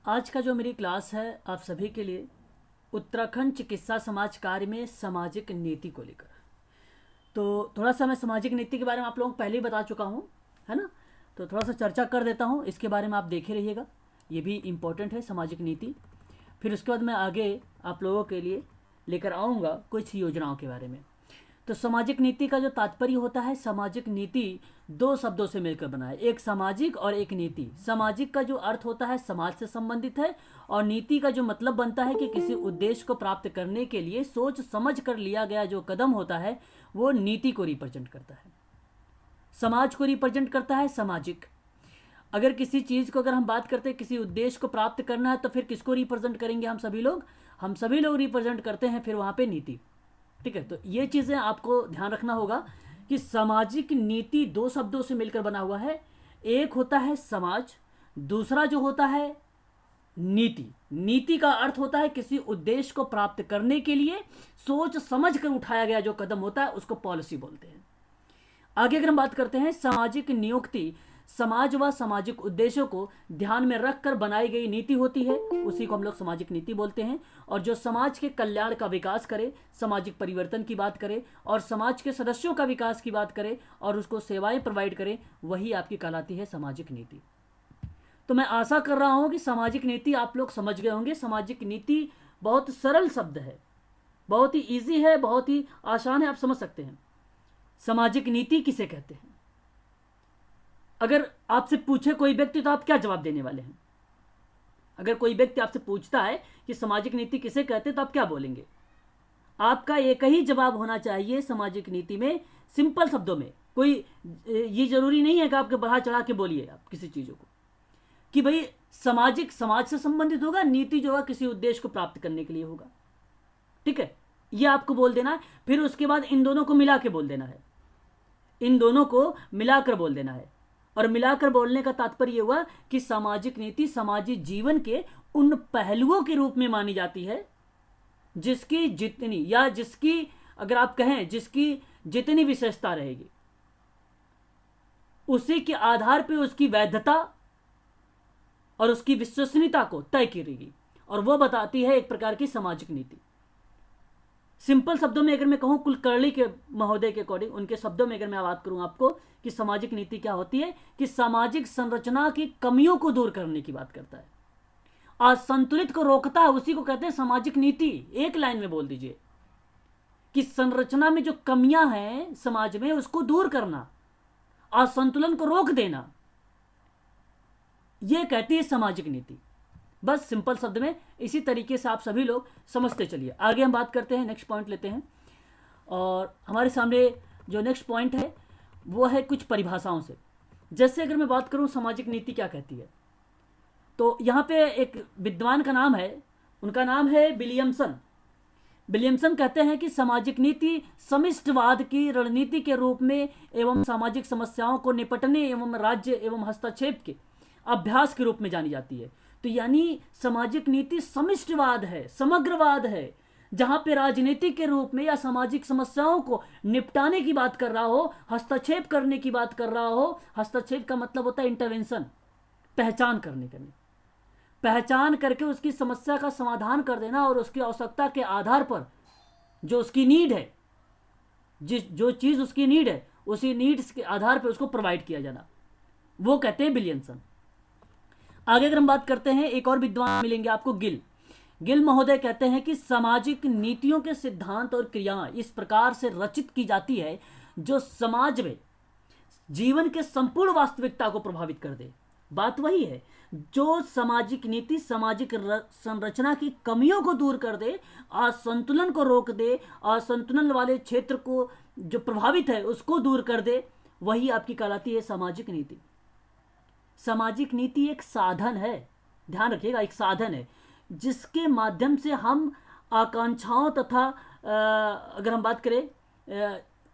आज का जो मेरी क्लास है आप सभी के लिए उत्तराखंड चिकित्सा समाज कार्य में सामाजिक नीति को लेकर। तो थोड़ा सा मैं सामाजिक नीति के बारे में आप लोगों को पहले ही बता चुका हूँ, है ना। तो थोड़ा सा चर्चा कर देता हूँ, इसके बारे में आप देखे रहिएगा, ये भी इम्पोर्टेंट है सामाजिक नीति। फिर उसके बाद मैं आगे आप लोगों के लिए लेकर आऊँगा कुछ योजनाओं के बारे में। तो सामाजिक नीति का जो तात्पर्य होता है, सामाजिक नीति दो शब्दों से मिलकर बना है, एक सामाजिक और एक नीति। सामाजिक का जो अर्थ होता है समाज से संबंधित है, और नीति का जो मतलब बनता है कि किसी उद्देश्य को प्राप्त करने के लिए सोच समझ कर लिया गया जो कदम होता है वो नीति को रिप्रेजेंट करता है, समाज को रिप्रेजेंट करता है सामाजिक। अगर किसी चीज़ को अगर हम बात करते हैं किसी उद्देश्य को प्राप्त करना है तो फिर किसको रिप्रेजेंट करेंगे? हम सभी लोग रिप्रेजेंट करते हैं फिर वहाँ पे नीति। ठीक है, तो ये चीज़ें आपको ध्यान रखना होगा कि सामाजिक नीति दो शब्दों से मिलकर बना हुआ है। एक होता है समाज, दूसरा जो होता है नीति। नीति का अर्थ होता है किसी उद्देश्य को प्राप्त करने के लिए सोच समझ कर उठाया गया जो कदम होता है उसको पॉलिसी बोलते हैं। आगे अगर हम बात करते हैं सामाजिक नियुक्ति, समाज व सामाजिक उद्देश्यों को ध्यान में रखकर बनाई गई नीति होती है, उसी को हम लोग सामाजिक नीति बोलते हैं। और जो समाज के कल्याण का विकास करे, सामाजिक परिवर्तन की बात करे और समाज के सदस्यों का विकास की बात करे और उसको सेवाएं प्रोवाइड करे, वही आपकी कहलाती है सामाजिक नीति। तो मैं आशा कर रहा हूं कि सामाजिक नीति आप लोग समझ गए होंगे। सामाजिक नीति बहुत सरल शब्द है, बहुत ही ईजी है, बहुत ही आसान है, आप समझ सकते हैं। सामाजिक नीति किसे कहते हैं? अगर आपसे पूछे कोई व्यक्ति तो आप क्या जवाब देने वाले हैं? अगर कोई व्यक्ति आपसे पूछता है कि सामाजिक नीति किसे कहते हैं तो आप क्या बोलेंगे? आपका एक ही जवाब होना चाहिए सामाजिक नीति में, सिंपल शब्दों में। कोई ये जरूरी नहीं है कि आपके बढ़ा चढ़ा के बोलिए आप किसी चीज़ों को कि भाई सामाजिक समाज से संबंधित होगा, नीति जो होगा किसी उद्देश्य को प्राप्त करने के लिए होगा। ठीक है, ये आपको बोल देना है। फिर उसके बाद इन दोनों को मिला के बोल देना है, इन दोनों को मिलाकर बोल देना है। और मिलाकर बोलने का तात्पर्य यह हुआ कि सामाजिक नीति समाजी जीवन के उन पहलुओं के रूप में मानी जाती है जिसकी जितनी, या जिसकी अगर आप कहें जिसकी जितनी विशेषता रहेगी उसी के आधार पर उसकी वैधता और उसकी विश्वसनीयता को तय करेगी, और वह बताती है एक प्रकार की सामाजिक नीति। सिंपल शब्दों में अगर मैं कहूं, कुलकर्णी के महोदय के अकॉर्डिंग, उनके शब्दों में अगर मैं बात करूं आपको कि सामाजिक नीति क्या होती है, कि सामाजिक संरचना की कमियों को दूर करने की बात करता है, असंतुलित को रोकता है, उसी को कहते हैं सामाजिक नीति। एक लाइन में बोल दीजिए कि संरचना में जो कमियां हैं समाज में उसको दूर करना, असंतुलन को रोक देना, यह कहती है सामाजिक नीति। बस सिंपल शब्द में इसी तरीके से आप सभी लोग समझते चलिए। आगे हम बात करते हैं, नेक्स्ट पॉइंट लेते हैं। और हमारे सामने जो नेक्स्ट पॉइंट है वो है कुछ परिभाषाओं से। जैसे अगर मैं बात करूं सामाजिक नीति क्या कहती है, तो यहाँ पे एक विद्वान का नाम है, उनका नाम है विलियमसन। विलियमसन कहते हैं कि सामाजिक नीति समिष्टवाद की रणनीति के रूप में एवं सामाजिक समस्याओं को निपटने एवं राज्य एवं हस्तक्षेप के अभ्यास के रूप में जानी जाती है। तो यानी सामाजिक नीति समिष्टवाद है, समग्रवाद है, जहां पे राजनीति के रूप में या सामाजिक समस्याओं को निपटाने की बात कर रहा हो, हस्तक्षेप करने की बात कर रहा हो। हस्तक्षेप का मतलब होता है इंटरवेंशन, पहचान करने के लिए, पहचान करके उसकी समस्या का समाधान कर देना और उसकी आवश्यकता के आधार पर जो उसकी नीड है, जो चीज उसकी नीड है, उसी नीड्स के आधार पर उसको प्रोवाइड किया जाना, वो कहते हैं विलियमसन। आगे अगर हम बात करते हैं, एक और विद्वान मिलेंगे आपको, गिल महोदय कहते हैं कि सामाजिक नीतियों के सिद्धांत और क्रियाएं इस प्रकार से रचित की जाती है जो समाज में जीवन के संपूर्ण वास्तविकता को प्रभावित कर दे। बात वही है, जो सामाजिक नीति सामाजिक संरचना की कमियों को दूर कर दे, असंतुलन को रोक दे, असंतुलन वाले क्षेत्र को जो प्रभावित है उसको दूर कर दे, वही आपकी कहलाती है सामाजिक नीति। सामाजिक नीति एक साधन है, ध्यान रखिएगा, एक साधन है जिसके माध्यम से हम आकांक्षाओं तथा अगर हम बात करें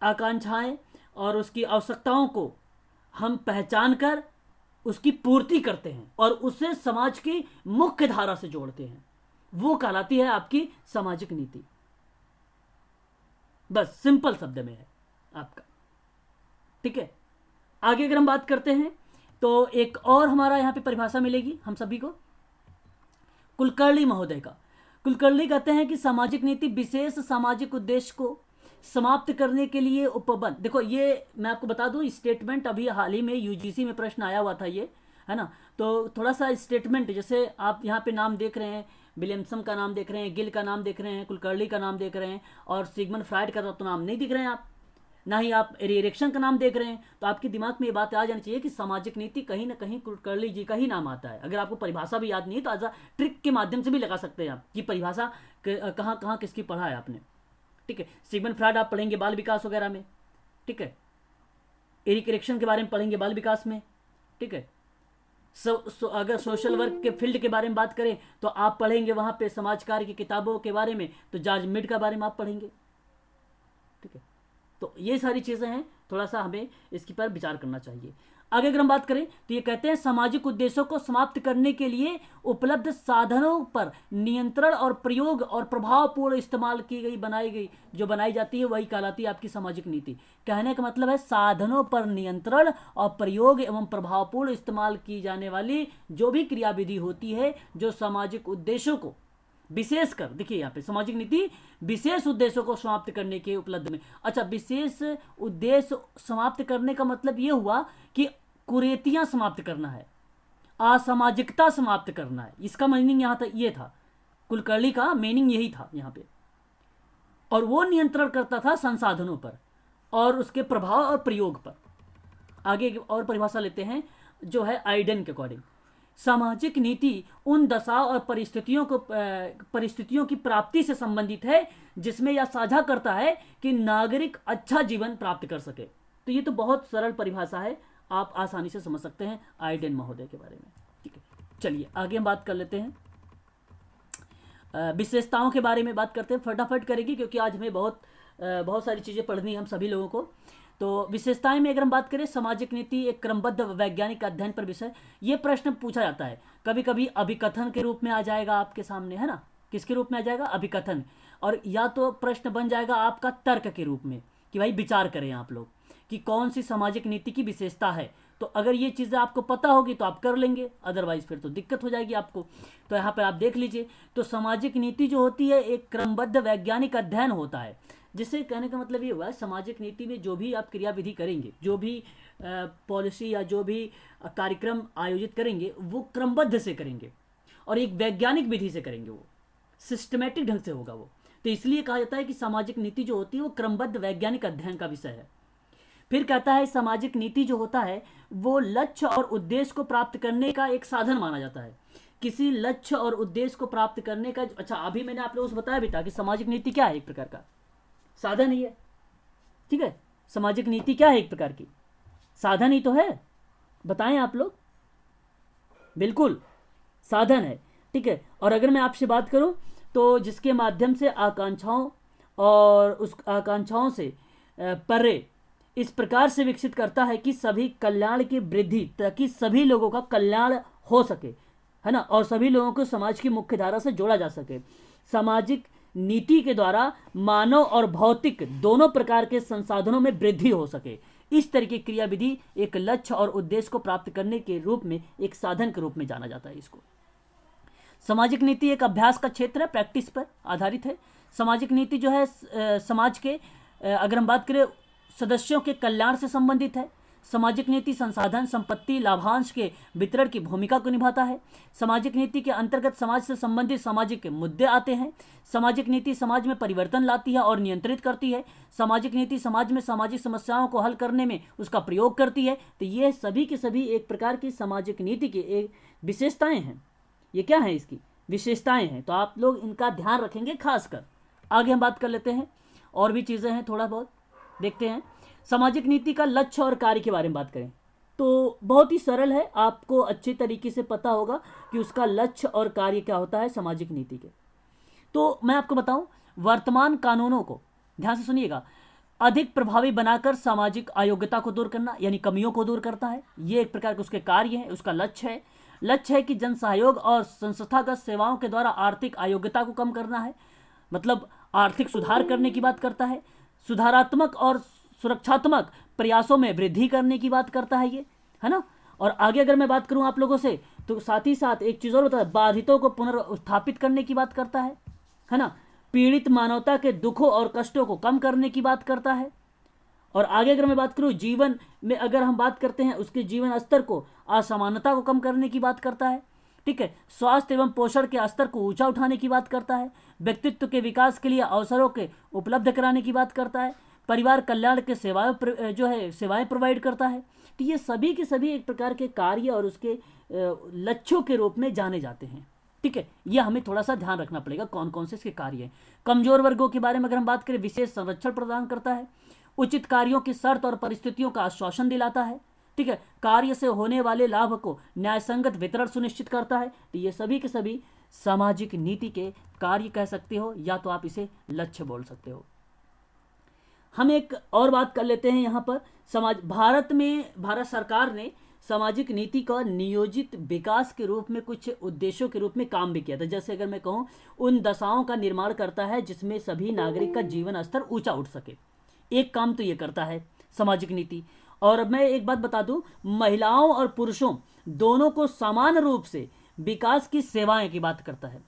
आकांक्षाएं और उसकी आवश्यकताओं को हम पहचान कर उसकी पूर्ति करते हैं और उसे समाज की मुख्य धारा से जोड़ते हैं, वो कहलाती है आपकी सामाजिक नीति। बस सिंपल शब्द में है आपका। ठीक है, आगे अगर हम बात करते हैं तो एक और हमारा यहाँ पे परिभाषा मिलेगी हम सभी को, कुलकर्णी महोदय का। कुलकर्णी कहते हैं कि सामाजिक नीति विशेष सामाजिक उद्देश्य को समाप्त करने के लिए उपबंध। देखो ये मैं आपको बता दूं, स्टेटमेंट अभी हाल ही में यूजीसी में प्रश्न आया हुआ था ये, है ना। तो थोड़ा सा स्टेटमेंट, जैसे आप यहाँ पे नाम देख रहे हैं, विलियमसन का नाम देख रहे हैं, गिल का नाम देख रहे हैं, कुलकर्णी का नाम देख रहे हैं, और सिगमंड फ्राइड का तो नाम नहीं दिख रहे हैं आप, ना ही आप एरिक्सन का नाम देख रहे हैं। तो आपके दिमाग में ये बात आ जानी चाहिए कि सामाजिक नीति कहीं ना कहीं कुलकर्णी जी का ही नाम आता है। अगर आपको परिभाषा भी याद नहीं है तो आज ट्रिक के माध्यम से भी लगा सकते हैं आप कि परिभाषा कहाँ कहाँ किसकी पढ़ा है आपने, ठीक है। सिगमंड फ्राइड आप पढ़ेंगे बाल विकास वगैरह में, ठीक है। एरिक्सन के बारे में पढ़ेंगे बाल विकास में, ठीक है। अगर सोशल वर्क के फील्ड के बारे में बात करें तो आप पढ़ेंगे वहाँ पे समाज कार्य की किताबों के बारे में, तो जॉर्ज मिड का बारे में आप पढ़ेंगे, ठीक है। तो ये सारी चीज़ें हैं, थोड़ा सा हमें इसके पर विचार करना चाहिए। आगे अगर हम बात करें तो ये कहते हैं सामाजिक उद्देश्यों को समाप्त करने के लिए उपलब्ध साधनों पर नियंत्रण और प्रयोग और प्रभावपूर्ण इस्तेमाल की गई बनाई जाती है वही कहलाती है आपकी सामाजिक नीति। कहने का मतलब है साधनों पर नियंत्रण और प्रयोग एवं प्रभावपूर्ण इस्तेमाल की जाने वाली जो भी क्रियाविधि होती है जो सामाजिक उद्देश्यों को विशेषकर, देखिए यहाँ पे सामाजिक नीति विशेष उद्देश्यों को समाप्त करने के उपलब्ध में। अच्छा, विशेष उद्देश्य समाप्त करने का मतलब ये हुआ कि कुरीतियां समाप्त करना है, असामाजिकता समाप्त करना है, इसका मीनिंग यहाँ तक ये था, कुलकर्णी का मीनिंग यही था यहाँ पे। और वो नियंत्रण करता था संसाधनों पर और उसके प्रभाव और प्रयोग पर। आगे और परिभाषा लेते हैं जो है आइडन के अकॉर्डिंग। सामाजिक नीति उन दशा और परिस्थितियों की प्राप्ति से संबंधित है जिसमें यह साझा करता है कि नागरिक अच्छा जीवन प्राप्त कर सके। तो ये तो बहुत सरल परिभाषा है, आप आसानी से समझ सकते हैं आइडन महोदय के बारे में, ठीक है। चलिए आगे हम बात कर लेते हैं, विशेषताओं के बारे में बात करते हैं, फटाफट करेंगे क्योंकि आज हमें बहुत सारी चीज़ें पढ़नी है हम सभी लोगों को। तो विशेषताएं में अगर हम बात करें, सामाजिक नीति एक क्रमबद्ध वैज्ञानिक अध्ययन पर विषय। ये प्रश्न पूछा जाता है कभी कभी अभिकथन के रूप में आ जाएगा आपके सामने, है ना। किसके रूप में आ जाएगा? अभिकथन। और या तो प्रश्न बन जाएगा आपका तर्क के रूप में कि भाई विचार करें आप लोग कि कौन सी सामाजिक नीति की विशेषता है। तो अगर ये चीज़ें आपको पता होगी तो आप कर लेंगे, अदरवाइज फिर तो दिक्कत हो जाएगी आपको। तो यहाँ पर आप देख लीजिए, तो सामाजिक नीति जो होती है एक क्रमबद्ध वैज्ञानिक अध्ययन होता है, जिससे कहने का मतलब ये हुआ सामाजिक नीति में जो भी आप क्रियाविधि करेंगे, जो भी पॉलिसी या जो भी कार्यक्रम आयोजित करेंगे वो क्रमबद्ध से करेंगे और एक वैज्ञानिक विधि से करेंगे, वो सिस्टमेटिक ढंग से होगा वो। तो इसलिए कहा जाता है कि सामाजिक नीति जो होती है वो क्रमबद्ध वैज्ञानिक अध्ययन का विषय है। फिर कहता है सामाजिक नीति जो होता है वो लक्ष्य और उद्देश्य को प्राप्त करने का एक साधन माना जाता है। किसी लक्ष्य और उद्देश्य को प्राप्त करने का, अच्छा अभी मैंने आप लोगों से बताया बेटा कि सामाजिक नीति क्या है, एक प्रकार का साधन ही है, ठीक है। सामाजिक नीति क्या है? एक प्रकार की साधन ही तो है, बताएं आप लोग। बिल्कुल साधन है, ठीक है। और अगर मैं आपसे बात करूं तो जिसके माध्यम से आकांक्षाओं और उस आकांक्षाओं से परे इस प्रकार से विकसित करता है कि सभी कल्याण की वृद्धि, ताकि सभी लोगों का कल्याण हो सके, है ना, और सभी लोगों को समाज की मुख्य धारा से जोड़ा जा सके। सामाजिक नीति के द्वारा मानव और भौतिक दोनों प्रकार के संसाधनों में वृद्धि हो सके। इस तरह की क्रियाविधि एक लक्ष्य और उद्देश्य को प्राप्त करने के रूप में एक साधन के रूप में जाना जाता है इसको। सामाजिक नीति एक अभ्यास का क्षेत्र है, प्रैक्टिस पर आधारित है। सामाजिक नीति जो है समाज के अगर हम बात करें सदस्यों के कल्याण से संबंधित है। सामाजिक नीति संसाधन, संपत्ति, लाभांश के वितरण की भूमिका को निभाता है। सामाजिक नीति के अंतर्गत समाज से संबंधित सामाजिक मुद्दे आते हैं। सामाजिक नीति समाज में परिवर्तन लाती है और नियंत्रित करती है। सामाजिक नीति समाज में सामाजिक समस्याओं को हल करने में उसका प्रयोग करती है। तो ये सभी के सभी एक प्रकार की सामाजिक नीति की एक विशेषताएं हैं। ये क्या है? इसकी विशेषताएं हैं। तो आप लोग इनका ध्यान रखेंगे खासकर। आगे हम बात कर लेते हैं, और भी चीज़ें हैं, थोड़ा बहुत देखते हैं। सामाजिक नीति का लक्ष्य और कार्य के बारे में बात करें तो बहुत ही सरल है, आपको अच्छे तरीके से पता होगा कि उसका लक्ष्य और कार्य क्या होता है सामाजिक नीति के। तो मैं आपको बताऊं, वर्तमान कानूनों को ध्यान से सुनिएगा, अधिक प्रभावी बनाकर सामाजिक अयोग्यता को दूर करना, यानी कमियों को दूर करता है। ये एक प्रकार के उसके कार्य है, उसका लक्ष्य है। लक्ष्य है कि जन सहयोग और संस्थागत सेवाओं के द्वारा आर्थिक अयोग्यता को कम करना है, मतलब आर्थिक सुधार करने की बात करता है। सुधारात्मक और सुरक्षात्मक प्रयासों में वृद्धि करने की बात करता है ये, है ना। और आगे अगर मैं बात करूं आप लोगों से, तो साथ ही साथ एक चीज़ और बताता है, बाधितों को पुनर्स्थापित करने की बात करता है ना, पीड़ित मानवता के दुखों और कष्टों को कम करने की बात करता है। और आगे अगर मैं बात करूं, जीवन में अगर हम बात करते हैं, उसके जीवन स्तर को, असमानता को कम करने की बात करता है। ठीक है, स्वास्थ्य एवं पोषण के स्तर को ऊंचा उठाने की बात करता है, व्यक्तित्व के विकास के लिए अवसरों के उपलब्ध कराने की बात करता है, परिवार कल्याण के सेवाएं प्रोवाइड करता है। तो ये सभी के सभी एक प्रकार के कार्य और उसके लक्ष्यों के रूप में जाने जाते हैं। ठीक है, ये हमें थोड़ा सा ध्यान रखना पड़ेगा कौन कौन से इसके कार्य हैं। कमजोर वर्गों के बारे में अगर हम बात करें, विशेष संरक्षण प्रदान करता है, उचित कार्यों की शर्त और परिस्थितियों का आश्वासन दिलाता है। ठीक है, कार्य से होने वाले लाभ को न्यायसंगत वितरण सुनिश्चित करता है। तो ये सभी के सभी सामाजिक नीति के कार्य कह सकते हो, या तो आप इसे लक्ष्य बोल सकते हो। हम एक और बात कर लेते हैं यहाँ पर, भारत सरकार ने सामाजिक नीति का नियोजित विकास के रूप में कुछ उद्देश्यों के रूप में काम भी किया था। जैसे अगर मैं कहूँ, उन दशाओं का निर्माण करता है जिसमें सभी नागरिक का जीवन स्तर ऊंचा उठ सके। एक काम तो ये करता है सामाजिक नीति। और मैं एक बात बता दूं, महिलाओं और पुरुषों दोनों को समान रूप से विकास की सेवाएं की बात करता है।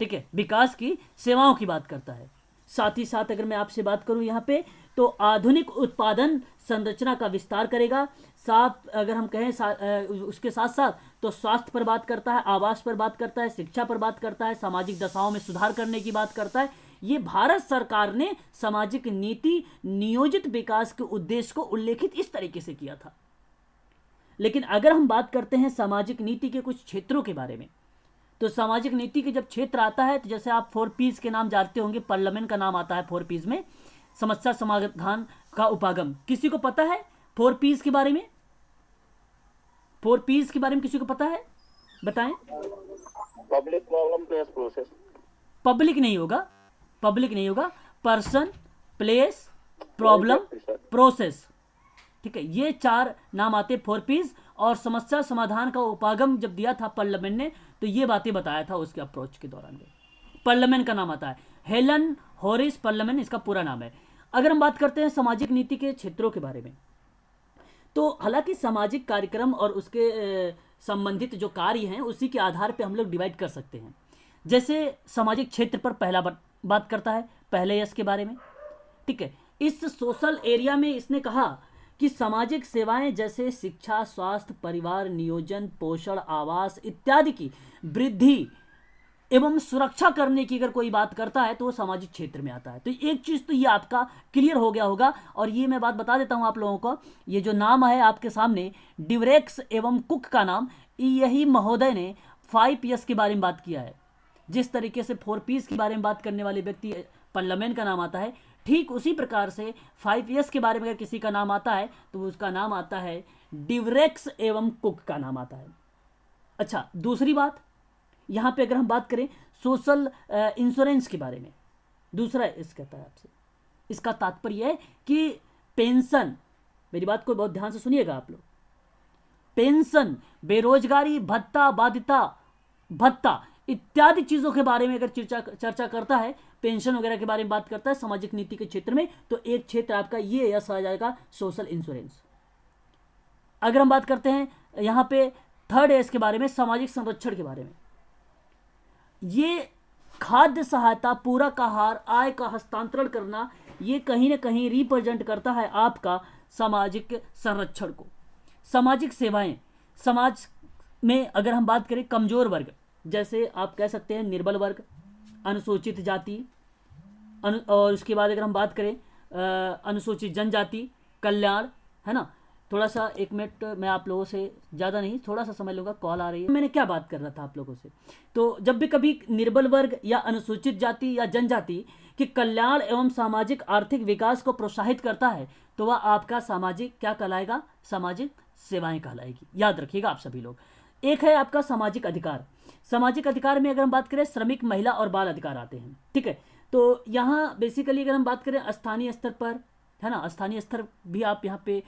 ठीक है, विकास की सेवाओं की बात करता है। साथ ही साथ अगर मैं आपसे बात करूं यहाँ पे, तो आधुनिक उत्पादन संरचना का विस्तार करेगा। साथ अगर हम कहें उसके साथ साथ तो स्वास्थ्य पर बात करता है, आवास पर बात करता है, शिक्षा पर बात करता है, सामाजिक दशाओं में सुधार करने की बात करता है। ये भारत सरकार ने सामाजिक नीति नियोजित विकास के उद्देश्य को उल्लेखित इस तरीके से किया था। लेकिन अगर हम बात करते हैं सामाजिक नीति के कुछ क्षेत्रों के बारे में, तो सामाजिक नीति के जब क्षेत्र आता है, तो जैसे आप 4 Ps के नाम जानते होंगे, पार्लियामेंट का नाम आता है 4 Ps में, समस्या समाधान का उपागम। किसी को पता है 4 Ps के बारे में? 4 Ps के बारे में किसी को पता है? बताएं। Public problem plays process. Public नहीं होगा, पब्लिक नहीं होगा, पर्सन, प्लेस, प्रॉब्लम, प्रोसेस। ठीक है, ये 4 नाम आते 4 Ps। और समस्या समाधान का उपागम जब दिया था पार्लियामेंट ने, तो ये बातें बताया था उसके अप्रोच के दौरान। पार्लियामेंट का नाम आता है हेलन हॉरिस पार्लियामेंट, इसका पूरा नाम है। अगर हम बात करते हैं सामाजिक नीति के क्षेत्रों के बारे में, तो हालांकि सामाजिक कार्यक्रम और उसके संबंधित जो कार्य हैं उसी के आधार पर हम लोग डिवाइड कर सकते हैं। जैसे सामाजिक क्षेत्र पर पहला बात करता है, पहले यस के बारे में। ठीक है, इस सोशल एरिया में इसने कहा कि सामाजिक सेवाएं जैसे शिक्षा, स्वास्थ्य, परिवार नियोजन, पोषण, आवास इत्यादि की वृद्धि एवं सुरक्षा करने की अगर कोई बात करता है तो वो सामाजिक क्षेत्र में आता है। तो एक चीज़ तो ये आपका क्लियर हो गया होगा। और ये मैं बात बता देता हूँ आप लोगों को, ये जो नाम है आपके सामने, ड्यूरेक्स एवं कुक का नाम, यही महोदय ने 5 Ps के बारे में बात किया है। जिस तरीके से 4 Ps के बारे में बात करने वाले व्यक्ति पार्लियामेंट का नाम आता है, ठीक उसी प्रकार से 5 Ps के बारे में अगर किसी का नाम आता है तो उसका नाम आता है ड्यूरेक्स एवं कुक का नाम आता है। अच्छा, दूसरी बात यहाँ पे अगर हम बात करें सोशल इंश्योरेंस के बारे में, दूसरा इस कहता है आपसे, इसका तात्पर्य है कि पेंशन, मेरी बात को बहुत ध्यान से सुनिएगा आप लोग, पेंशन, बेरोजगारी भत्ता, बाध्यता भत्ता इत्यादि चीज़ों के बारे में अगर चर्चा करता है, पेंशन वगैरह के बारे में बात करता है सामाजिक नीति के क्षेत्र में, तो एक क्षेत्र आपका ये यस आ जाएगा, सोशल इंश्योरेंस। अगर हम बात करते हैं यहाँ पे 3rd एस के बारे में, सामाजिक संरक्षण के बारे में, ये खाद्य सहायता, पूरक आहार, आय का हस्तांतरण करना, ये कहीं ना कहीं रिप्रेजेंट करता है आपका सामाजिक संरक्षण को। सामाजिक सेवाएं, समाज में अगर हम बात करें कमजोर वर्ग, जैसे आप कह सकते हैं निर्बल वर्ग, अनुसूचित जाति, और उसके बाद अगर हम बात करें अनुसूचित जनजाति कल्याण, है ना। थोड़ा सा 1 मिनट मैं आप लोगों से, ज़्यादा नहीं, थोड़ा सा समझ लूँगा, कॉल आ रही है। मैंने क्या बात कर रहा था आप लोगों से, तो जब भी कभी निर्बल वर्ग या अनुसूचित जाति या जनजाति के कल्याण एवं सामाजिक आर्थिक विकास को प्रोत्साहित करता है, तो वह आपका सामाजिक क्या कहलाएगा, सामाजिक सेवाएं कहलाएगी। याद रखिएगा आप सभी लोग। एक है आपका सामाजिक अधिकार। सामाजिक अधिकार में अगर हम बात करें, श्रमिक, महिला और बाल अधिकार आते हैं। ठीक है, तो यहाँ बेसिकली अगर हम बात करें स्थानीय स्तर पर, है ना, स्थानीय स्तर भी आप यहाँ पे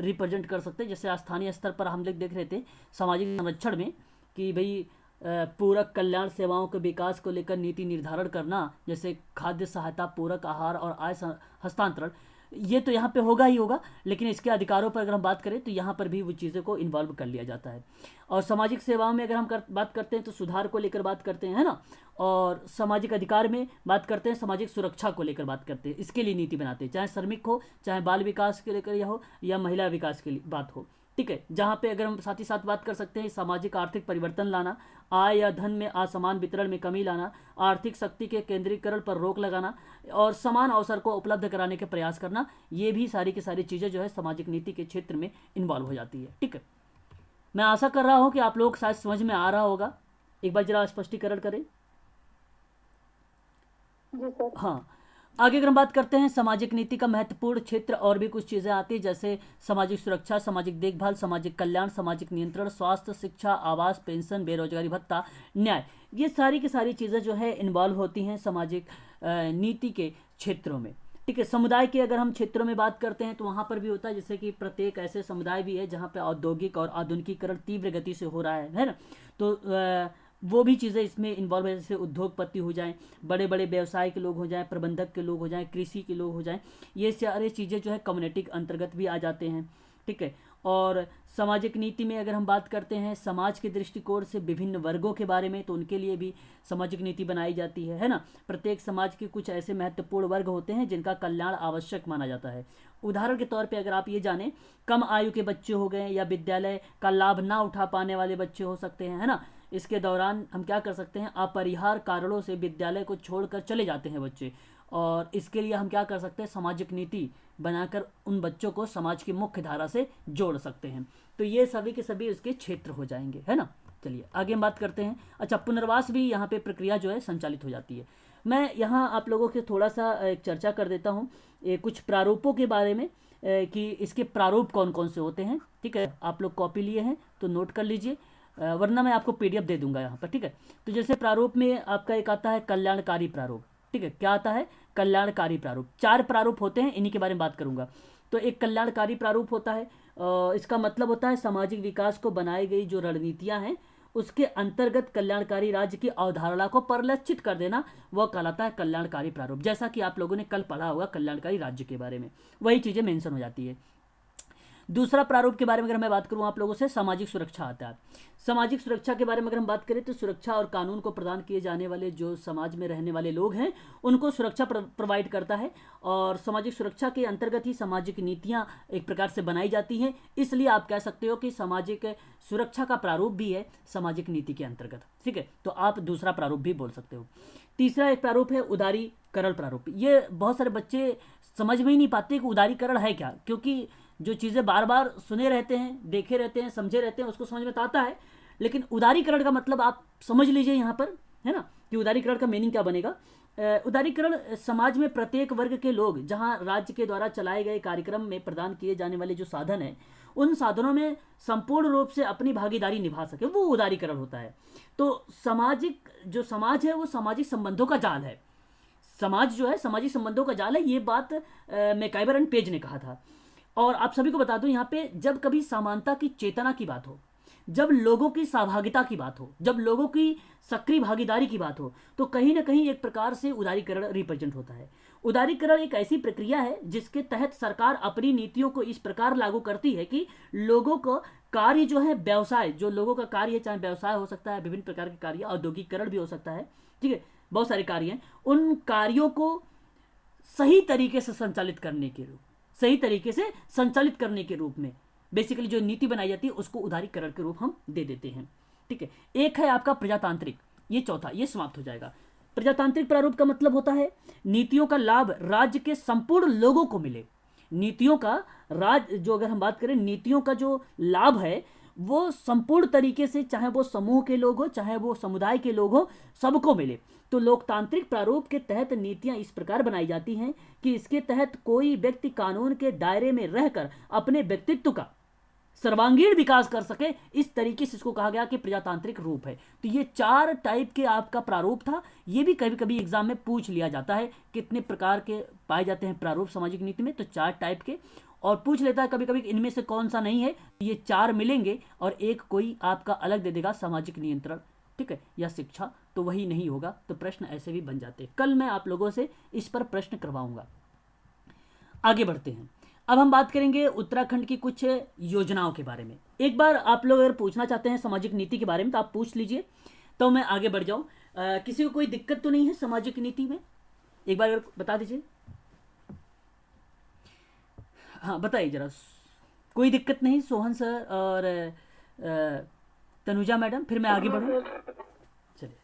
रिप्रेजेंट कर सकते हैं। जैसे स्थानीय स्तर पर हम लोग देख रहे थे सामाजिक संरक्षण में कि भाई पूरक कल्याण सेवाओं के विकास को लेकर नीति निर्धारण करना, जैसे खाद्य सहायता, पूरक आहार और आय हस्तांतरण। ये तो यहाँ पे होगा ही होगा, लेकिन इसके अधिकारों पर अगर हम बात करें तो यहाँ पर भी वो चीज़ों को इन्वॉल्व कर लिया जाता है। और सामाजिक सेवाओं में अगर हम बात करते हैं तो सुधार को लेकर बात करते हैं, है ना। और सामाजिक अधिकार में बात करते हैं, सामाजिक सुरक्षा को लेकर बात करते हैं, इसके लिए नीति बनाते हैं, चाहे श्रमिक हो, चाहे बाल विकास के लेकर या हो, या महिला विकास के लिए बात हो, ठीक है। जहाँ पे अगर हम साथ ही साथ बात कर सकते हैं सामाजिक आर्थिक परिवर्तन लाना, आय या धन में असमान वितरण में कमी लाना, आर्थिक शक्ति के केंद्रीकरण पर रोक लगाना और समान अवसर को उपलब्ध कराने के प्रयास करना, ये भी सारी की सारी चीज़ें जो है सामाजिक नीति के क्षेत्र में इन्वॉल्व हो जाती है, ठीक है। मैं आशा कर रहा हूँ कि आप लोग शायद समझ में आ रहा होगा। एक बार जरा स्पष्टीकरण करें। जी सर। हाँ, आगे अगर हम बात करते हैं सामाजिक नीति का महत्वपूर्ण क्षेत्र, और भी कुछ चीज़ें आती हैं जैसे सामाजिक सुरक्षा, सामाजिक देखभाल, सामाजिक कल्याण, सामाजिक नियंत्रण, स्वास्थ्य, शिक्षा, आवास, पेंशन, बेरोजगारी भत्ता, न्याय, ये सारी की सारी चीज़ें जो है इन्वॉल्व होती हैं सामाजिक नीति के क्षेत्रों में, ठीक है। समुदाय के अगर हम क्षेत्रों में बात करते हैं तो वहाँ पर भी होता है, जैसे कि प्रत्येक ऐसे समुदाय भी है जहाँ पे औद्योगिक और आधुनिकीकरण तीव्र गति से हो रहा है ना। तो वो भी चीज़ें इसमें इन्वॉल्व है, जैसे उद्योगपति हो जाएं, बड़े बड़े व्यवसाय के लोग हो जाएं, प्रबंधक के लोग हो जाएं, कृषि के लोग हो जाएं, ये सारे चीज़ें जो है कम्युनिटी के अंतर्गत भी आ जाते हैं, ठीक है। और सामाजिक नीति में अगर हम बात करते हैं समाज के दृष्टिकोण से विभिन्न वर्गों के बारे में, तो उनके लिए भी सामाजिक नीति बनाई जाती है ना। प्रत्येक समाज के कुछ ऐसे महत्वपूर्ण वर्ग होते हैं जिनका कल्याण आवश्यक माना जाता है। उदाहरण के तौर पे अगर आप ये जानें, कम आयु के बच्चे हो गए या विद्यालय का लाभ ना उठा पाने वाले बच्चे हो सकते हैं, है ना। इसके दौरान हम क्या कर सकते हैं, अपरिहार्य कारणों से विद्यालय को छोड़कर चले जाते हैं बच्चे, और इसके लिए हम क्या कर सकते हैं, सामाजिक नीति बनाकर उन बच्चों को समाज की मुख्य धारा से जोड़ सकते हैं। तो ये सभी के सभी उसके क्षेत्र हो जाएंगे, है ना। चलिए आगे हम बात करते हैं। अच्छा, पुनर्वास भी यहाँ पे प्रक्रिया जो है संचालित हो जाती है। मैं यहाँ आप लोगों के थोड़ा सा एक चर्चा कर देता हूँ कुछ प्रारूपों के बारे में, कि इसके प्रारूप कौन कौन से होते हैं, ठीक है। आप लोग कॉपी लिए हैं तो नोट कर लीजिए, वरना मैं आपको पीडीएफ दे दूंगा यहाँ पर, ठीक है। तो जैसे प्रारूप में आपका एक आता है कल्याणकारी प्रारूप, ठीक है। क्या आता है, कल्याणकारी प्रारूप। 4 प्रारूप होते हैं, इन्हीं के बारे में बात करूंगा। तो एक कल्याणकारी प्रारूप होता है, इसका मतलब होता है सामाजिक विकास को बनाई गई जो रणनीतियां हैं उसके अंतर्गत कल्याणकारी राज्य की अवधारणा को परिलक्षित कर देना, वह कहलाता है कल्याणकारी प्रारूप। जैसा कि आप लोगों ने कल पढ़ा होगा कल्याणकारी राज्य के बारे में, वही चीज़ें मेंशन हो जाती है। दूसरा प्रारूप के बारे में अगर मैं बात करूं आप लोगों से, सामाजिक सुरक्षा आता है। सामाजिक सुरक्षा के बारे में अगर हम बात करें तो सुरक्षा और कानून को प्रदान किए जाने वाले जो समाज में रहने वाले लोग हैं उनको सुरक्षा प्रोवाइड करता है, और सामाजिक सुरक्षा के अंतर्गत ही सामाजिक नीतियां एक प्रकार से बनाई जाती हैं। इसलिए आप कह सकते हो कि सामाजिक सुरक्षा का प्रारूप भी है सामाजिक नीति के अंतर्गत, ठीक है। तो आप दूसरा प्रारूप भी बोल सकते हो। तीसरा एक प्रारूप है उदारीकरण प्रारूप। ये बहुत सारे बच्चे समझ में ही नहीं पाते कि उदारीकरण है क्या, क्योंकि जो चीज़ें बार बार सुने रहते हैं, देखे रहते हैं, समझे रहते हैं, उसको समझ में तो आता है, लेकिन उदारीकरण का मतलब आप समझ लीजिए यहाँ पर, है ना, कि उदारीकरण का मीनिंग क्या बनेगा। उदारीकरण समाज में प्रत्येक वर्ग के लोग जहाँ राज्य के द्वारा चलाए गए कार्यक्रम में प्रदान किए जाने वाले जो साधन हैं उन साधनों में संपूर्ण रूप से अपनी भागीदारी निभा सके, वो उदारीकरण होता है। तो सामाजिक जो समाज है वो सामाजिक संबंधों का जाल है। समाज जो है सामाजिक संबंधों का जाल है, ये बात मैकाइवर एंड पेज ने कहा था। और आप सभी को बता दूं यहाँ पे, जब कभी समानता की चेतना की बात हो, जब लोगों की सहभागिता की बात हो, जब लोगों की सक्रिय भागीदारी की बात हो, तो कहीं ना कहीं एक प्रकार से उदारीकरण रिप्रेजेंट होता है। उदारीकरण एक ऐसी प्रक्रिया है जिसके तहत सरकार अपनी नीतियों को इस प्रकार लागू करती है कि लोगों को कार्य जो है, व्यवसाय जो लोगों का कार्य है, चाहे व्यवसाय हो सकता है, विभिन्न प्रकार के कार्य, औद्योगिकरण भी हो सकता है, ठीक है, बहुत सारे कार्य हैं, उन कार्यों को सही तरीके से संचालित करने के रूप सही तरीके से संचालित करने के रूप में बेसिकली जो नीति बनाई जाती है उसको उदारीकरण के रूप हम दे देते हैं, ठीक है। एक है आपका प्रजातांत्रिक, ये चौथा, ये समाप्त हो जाएगा। प्रजातांत्रिक प्रारूप का मतलब होता है नीतियों का लाभ राज्य के संपूर्ण लोगों को मिले। नीतियों का जो अगर हम बात करें, नीतियों का जो लाभ है वो संपूर्ण तरीके से, चाहे वो समूह के लोग हो, चाहे वो समुदाय के लोग हो, सबको मिले। तो लोकतांत्रिक प्रारूप के तहत नीतियां इस प्रकार बनाई जाती हैं कि इसके तहत कोई व्यक्ति कानून के दायरे में रहकर अपने व्यक्तित्व का सर्वांगीण विकास कर सके, इस तरीके से इसको कहा गया कि प्रजातांत्रिक रूप है। तो ये 4 टाइप के आपका प्रारूप था। ये भी कभी कभी एग्जाम में पूछ लिया जाता है, कितने प्रकार के पाए जाते हैं प्रारूप सामाजिक नीति में, तो 4 टाइप के, और पूछ लेता है कभी कभी इनमें से कौन सा नहीं है। ये 4 मिलेंगे और एक कोई आपका अलग दे देगा, सामाजिक नियंत्रण, ठीक है, या शिक्षा, तो वही नहीं होगा। तो प्रश्न ऐसे भी बन जाते हैं। कल मैं आप लोगों से इस पर प्रश्न करवाऊंगा। आगे बढ़ते हैं। अब हम बात करेंगे उत्तराखंड की कुछ योजनाओं के बारे में। एक बार आप लोग अगर पूछना चाहते हैं सामाजिक नीति के बारे में तो आप पूछ लीजिए, तो मैं आगे बढ़ जाऊं। किसी को कोई दिक्कत तो नहीं है सामाजिक नीति में? एक बार अगर बता दीजिए। हाँ बताइए जरा। कोई दिक्कत नहीं सोहन सर और तनुजा मैडम, फिर मैं आगे बढ़ूँ? चलिए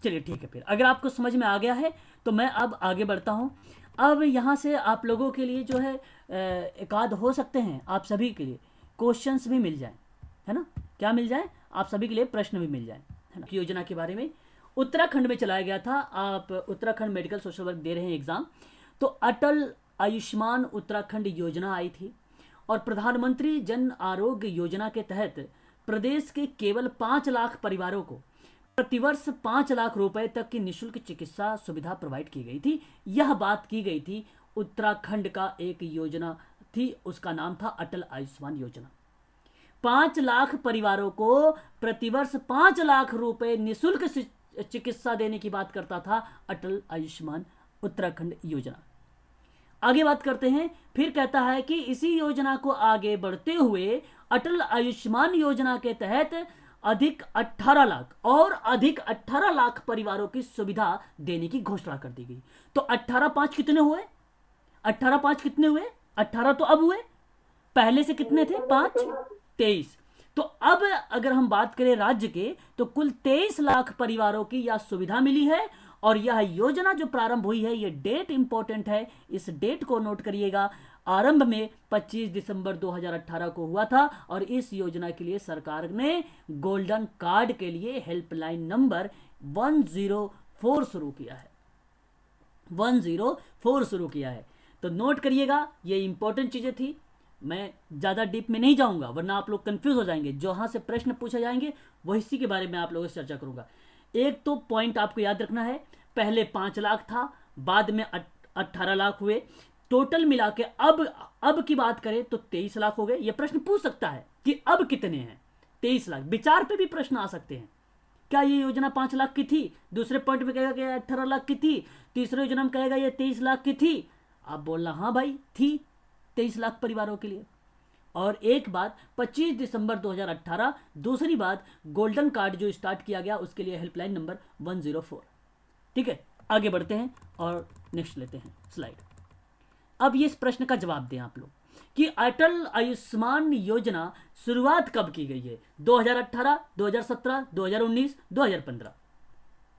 चलिए ठीक है। फिर अगर आपको समझ में आ गया है तो मैं अब आगे बढ़ता हूँ। अब यहाँ से आप लोगों के लिए जो है एक आध हो सकते हैं आप सभी के लिए क्वेश्चंस भी मिल जाएं, है ना? क्या मिल जाए? आप सभी के लिए प्रश्न भी मिल जाए, है ना? योजना के बारे में उत्तराखंड में चलाया गया था। आप उत्तराखंड मेडिकल सोशल वर्क दे रहे हैं एग्ज़ाम, तो अटल आयुष्मान उत्तराखंड योजना आई थी और प्रधानमंत्री जन आरोग्य योजना के तहत प्रदेश के केवल 5 लाख परिवारों को प्रतिवर्ष 5 लाख रुपए तक की निःशुल्क चिकित्सा सुविधा प्रोवाइड की गई थी। यह बात की गई थी उत्तराखंड का एक योजना थी, उसका नाम था अटल आयुष्मान योजना। 5 लाख परिवारों को प्रतिवर्ष 5 लाख रुपए निःशुल्क चिकित्सा देने की बात करता था अटल आयुष्मान उत्तराखंड योजना। आगे बात करते हैं। फिर कहता है कि इसी योजना को आगे बढ़ते हुए अटल आयुष्मान योजना के तहत अधिक 18 लाख और अधिक 18 लाख परिवारों की सुविधा देने की घोषणा कर दी गई। तो 18 5 कितने हुए? 18 5 कितने हुए? 18 तो अब हुए, पहले से कितने थे? 5 23। तो अब अगर हम बात करें राज्य के तो कुल 23 लाख परिवारों की यह सुविधा मिली है। और यह योजना जो प्रारंभ हुई है, ये डेट इंपॉर्टेंट है, इस डेट को नोट करिएगा। आरंभ में 25 दिसंबर 2018 को हुआ था और इस योजना के लिए सरकार ने गोल्डन कार्ड के लिए हेल्पलाइन नंबर 104 शुरू किया है। 104 शुरू किया है, तो नोट करिएगा। ये इंपॉर्टेंट चीजें थी। मैं ज़्यादा डीप में नहीं जाऊंगा वरना आप लोग कंफ्यूज हो जाएंगे। जहां से प्रश्न पूछे जाएंगे वही इसी के बारे में आप लोगों से चर्चा करूंगा। एक तो पॉइंट आपको याद रखना है, पहले 5 लाख था, बाद में 18 लाख हुए, टोटल मिला के अब की बात करें तो 23 लाख हो गए। ये प्रश्न पूछ सकता है कि अब कितने हैं? 23 लाख। विचार पे भी प्रश्न आ सकते हैं। क्या ये योजना 5 लाख की थी? दूसरे पॉइंट में कहेगा कि 18 लाख की थी, तीसरे योजना में कहेगा ये 23 लाख की थी। आप बोलना हाँ भाई थी 23 लाख परिवारों के लिए। और एक बात 25 दिसंबर 2018, दूसरी बात गोल्डन कार्ड जो स्टार्ट किया गया उसके लिए हेल्पलाइन नंबर 104। ठीक है, आगे बढ़ते हैं और नेक्स्ट लेते हैं स्लाइड। अब ये इस प्रश्न का जवाब दें आप लोग कि अटल आयुष्मान योजना शुरुआत कब की गई है? 2018, 2017, 2019, 2015?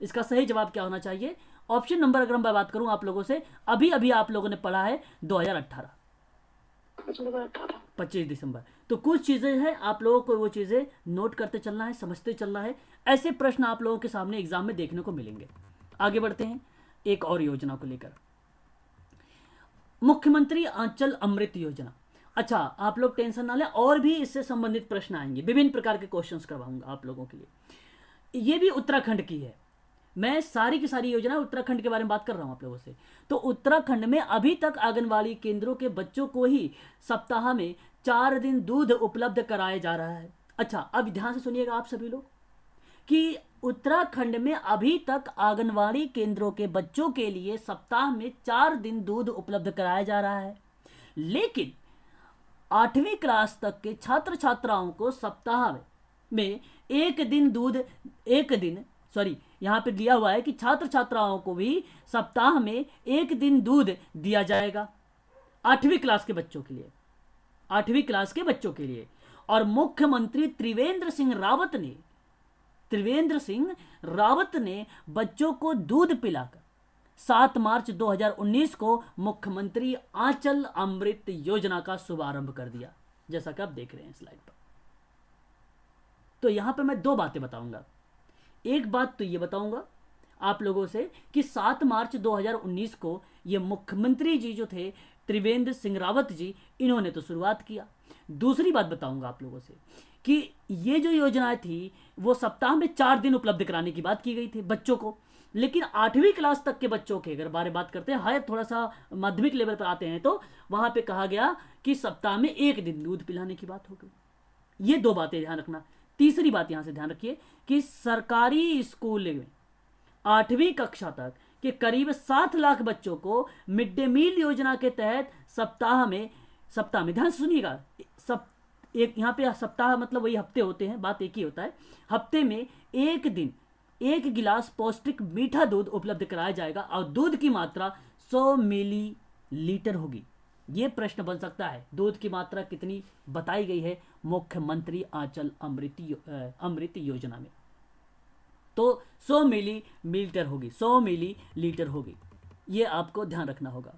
इसका सही जवाब क्या होना चाहिए? ऑप्शन नंबर अगर मैं बात करूं आप लोगों से, अभी अभी आप लोगों ने पढ़ा है 2018, 25 दिसंबर। तो कुछ चीजें हैं, आप लोगों को वो चीजें नोट करते चलना है, समझते चलना है। ऐसे प्रश्न आप लोगों के सामने एग्जाम में देखने को मिलेंगे। आगे बढ़ते हैं एक और योजना को लेकर, मुख्यमंत्री आंचल अमृत योजना। अच्छा, आप लोग टेंशन ना लें, और भी इससे संबंधित प्रश्न आएंगे, विभिन्न प्रकार के क्वेश्चंस करवाऊंगा आप लोगों के लिए। ये भी उत्तराखंड की है। मैं सारी की सारी योजना उत्तराखंड के बारे में बात कर रहा हूं आप लोगों से। तो उत्तराखंड में अभी तक आंगनवाड़ी केंद्रों के बच्चों को ही सप्ताह में 4 दिन दूध उपलब्ध कराया जा रहा है। अच्छा, अब ध्यान से सुनिएगा आप सभी लोग कि उत्तराखंड में अभी तक आंगनवाड़ी केंद्रों के बच्चों के लिए सप्ताह में 4 दिन दूध उपलब्ध कराया जा रहा है, लेकिन 8वीं क्लास तक के छात्र छात्राओं को सप्ताह में यहां पे दिया हुआ है कि छात्र छात्राओं को भी सप्ताह में 1 दिन दूध दिया जाएगा 8वीं क्लास के बच्चों के लिए, 8वीं क्लास के बच्चों के लिए। और मुख्यमंत्री त्रिवेंद्र सिंह रावत ने बच्चों को दूध पिलाकर 7 मार्च 2019 को मुख्यमंत्री आंचल अमृत योजना का शुभारंभ कर दिया, जैसा कि आप देख रहे हैं स्लाइड पर। तो यहां पर मैं 2 बातें बताऊंगा। एक बात तो ये बताऊंगा आप लोगों से कि 7 मार्च 2019 को ये मुख्यमंत्री जी जो थे त्रिवेंद्र सिंह रावत जी, इन्होंने तो शुरुआत किया। दूसरी बात बताऊंगा आप लोगों से कि ये जो योजनाएं थी वो सप्ताह में 4 दिन उपलब्ध कराने की बात की गई थी बच्चों को, लेकिन 8वीं क्लास तक के बच्चों के अगर बारे बात करते हैं, हाई थोड़ा सा माध्यमिक लेवल पर आते हैं, तो वहां पे कहा गया कि सप्ताह में 1 दिन दूध पिलाने की बात हो गई। ये 2 बातें ध्यान रखना। तीसरी बात यहां से ध्यान रखिए कि सरकारी स्कूल में 8वीं कक्षा तक कि करीब 7 लाख बच्चों को मिड डे मील योजना के तहत सप्ताह में ध्यान से सुनिएगा, एक यहाँ पे सप्ताह मतलब वही हफ्ते होते हैं, बात एक ही होता है, हफ्ते में एक दिन 1 गिलास पौष्टिक मीठा दूध उपलब्ध कराया जाएगा और दूध की मात्रा 100 मिलीलीटर होगी। ये प्रश्न बन सकता है, दूध की मात्रा कितनी बताई गई है मुख्यमंत्री आंचल अमृत योजना में? तो 100 मिलीलीटर होगी, 100 मिलीलीटर होगी, ये आपको ध्यान रखना होगा।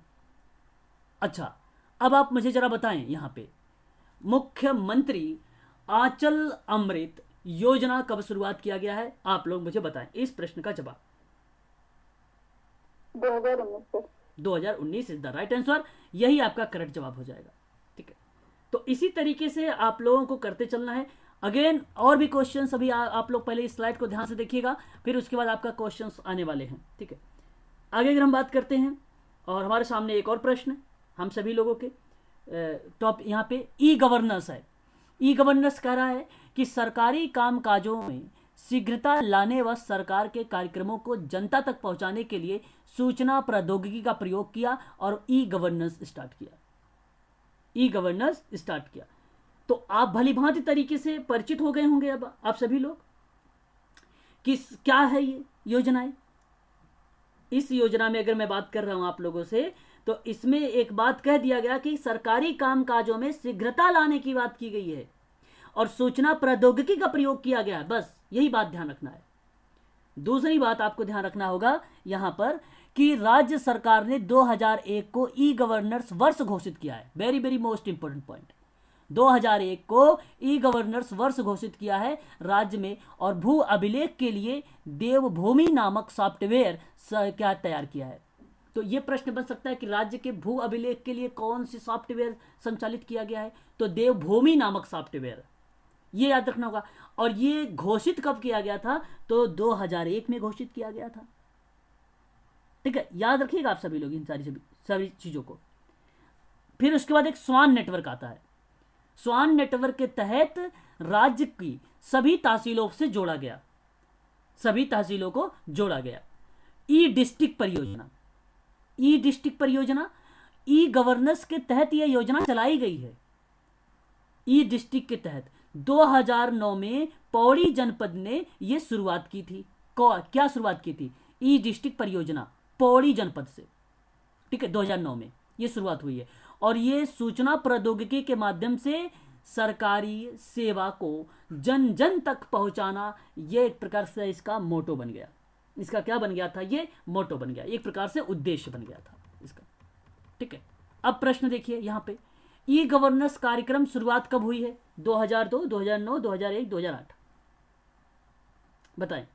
अच्छा, अब आप मुझे जरा बताएं, यहाँ पे मुख्यमंत्री आंचल अमृत योजना कब शुरुआत किया गया है? आप लोग मुझे बताएं इस प्रश्न का जवाब। 2019 इज द राइट आंसर, यही आपका करेक्ट जवाब हो जाएगा। ठीक है, तो इसी तरीके से आप लोगों को करते चलना है। अगेन और भी क्वेश्चंस अभी आप लोग पहले इस स्लाइड को ध्यान से देखिएगा, फिर उसके बाद आपका क्वेश्चंस आने वाले हैं। ठीक है, आगे अगर हम बात करते हैं, और हमारे सामने एक और प्रश्न है हम सभी लोगों के टॉप, यहाँ पे ई गवर्नेंस है। ई गवर्नेंस कह रहा है कि सरकारी कामकाजों में शीघ्रता लाने व सरकार के कार्यक्रमों को जनता तक पहुंचाने के लिए सूचना प्रौद्योगिकी का प्रयोग किया और ई गवर्नेंस स्टार्ट किया। ई गवर्नेंस स्टार्ट किया, तो आप भली भांति तरीके से परिचित हो गए होंगे अब आप सभी लोग कि क्या है ये योजनाएं। इस योजना में अगर मैं बात कर रहा हूं आप लोगों से, तो इसमें एक बात कह दिया गया कि सरकारी कामकाजों में शीघ्रता लाने की बात की गई है और सूचना प्रौद्योगिकी का प्रयोग किया गया है, बस यही बात ध्यान रखना है। दूसरी बात आपको ध्यान रखना होगा यहां पर कि राज्य सरकार ने 2001 को ई गवर्नेंस वर्ष घोषित किया है। Very very most important point, 2001 को ई गवर्नेंस वर्ष घोषित किया है राज्य में, और भू अभिलेख के लिए देवभूमि नामक सॉफ्टवेयर क्या तैयार किया है। तो यह प्रश्न बन सकता है कि राज्य के भू अभिलेख के लिए कौन सी सॉफ्टवेयर संचालित किया गया है? तो देवभूमि नामक सॉफ्टवेयर, ये याद रखना होगा। और ये घोषित कब किया गया था? तो 2001 में घोषित किया गया था। ठीक है, याद रखिएगा आप सभी लोग इन सभी चीजों को। फिर उसके बाद एक स्वान नेटवर्क आता है। स्वान नेटवर्क के तहत राज्य की सभी तहसीलों से जोड़ा गया, सभी तहसीलों को जोड़ा गया। ई डिस्ट्रिक्ट परियोजना, ई डिस्ट्रिक्ट परियोजना ई गवर्नेंस के तहत यह योजना चलाई गई है। ई डिस्ट्रिक्ट के तहत 2009 में पौड़ी जनपद ने यह शुरुआत की थी। क्या शुरुआत की थी? ई डिस्ट्रिक्ट परियोजना पौड़ी जनपद से। ठीक है, 2009 में यह शुरुआत हुई है, और ये सूचना प्रौद्योगिकी के माध्यम से सरकारी सेवा को जन जन तक पहुंचाना, ये एक प्रकार से इसका मोटो बन गया। इसका क्या बन गया था? ये मोटो बन गया, एक प्रकार से उद्देश्य बन गया था इसका। ठीक है, अब प्रश्न देखिए यहाँ पे, ई गवर्नेंस कार्यक्रम शुरुआत कब हुई है? 2002, 2009, 2001, 2008, बताएं।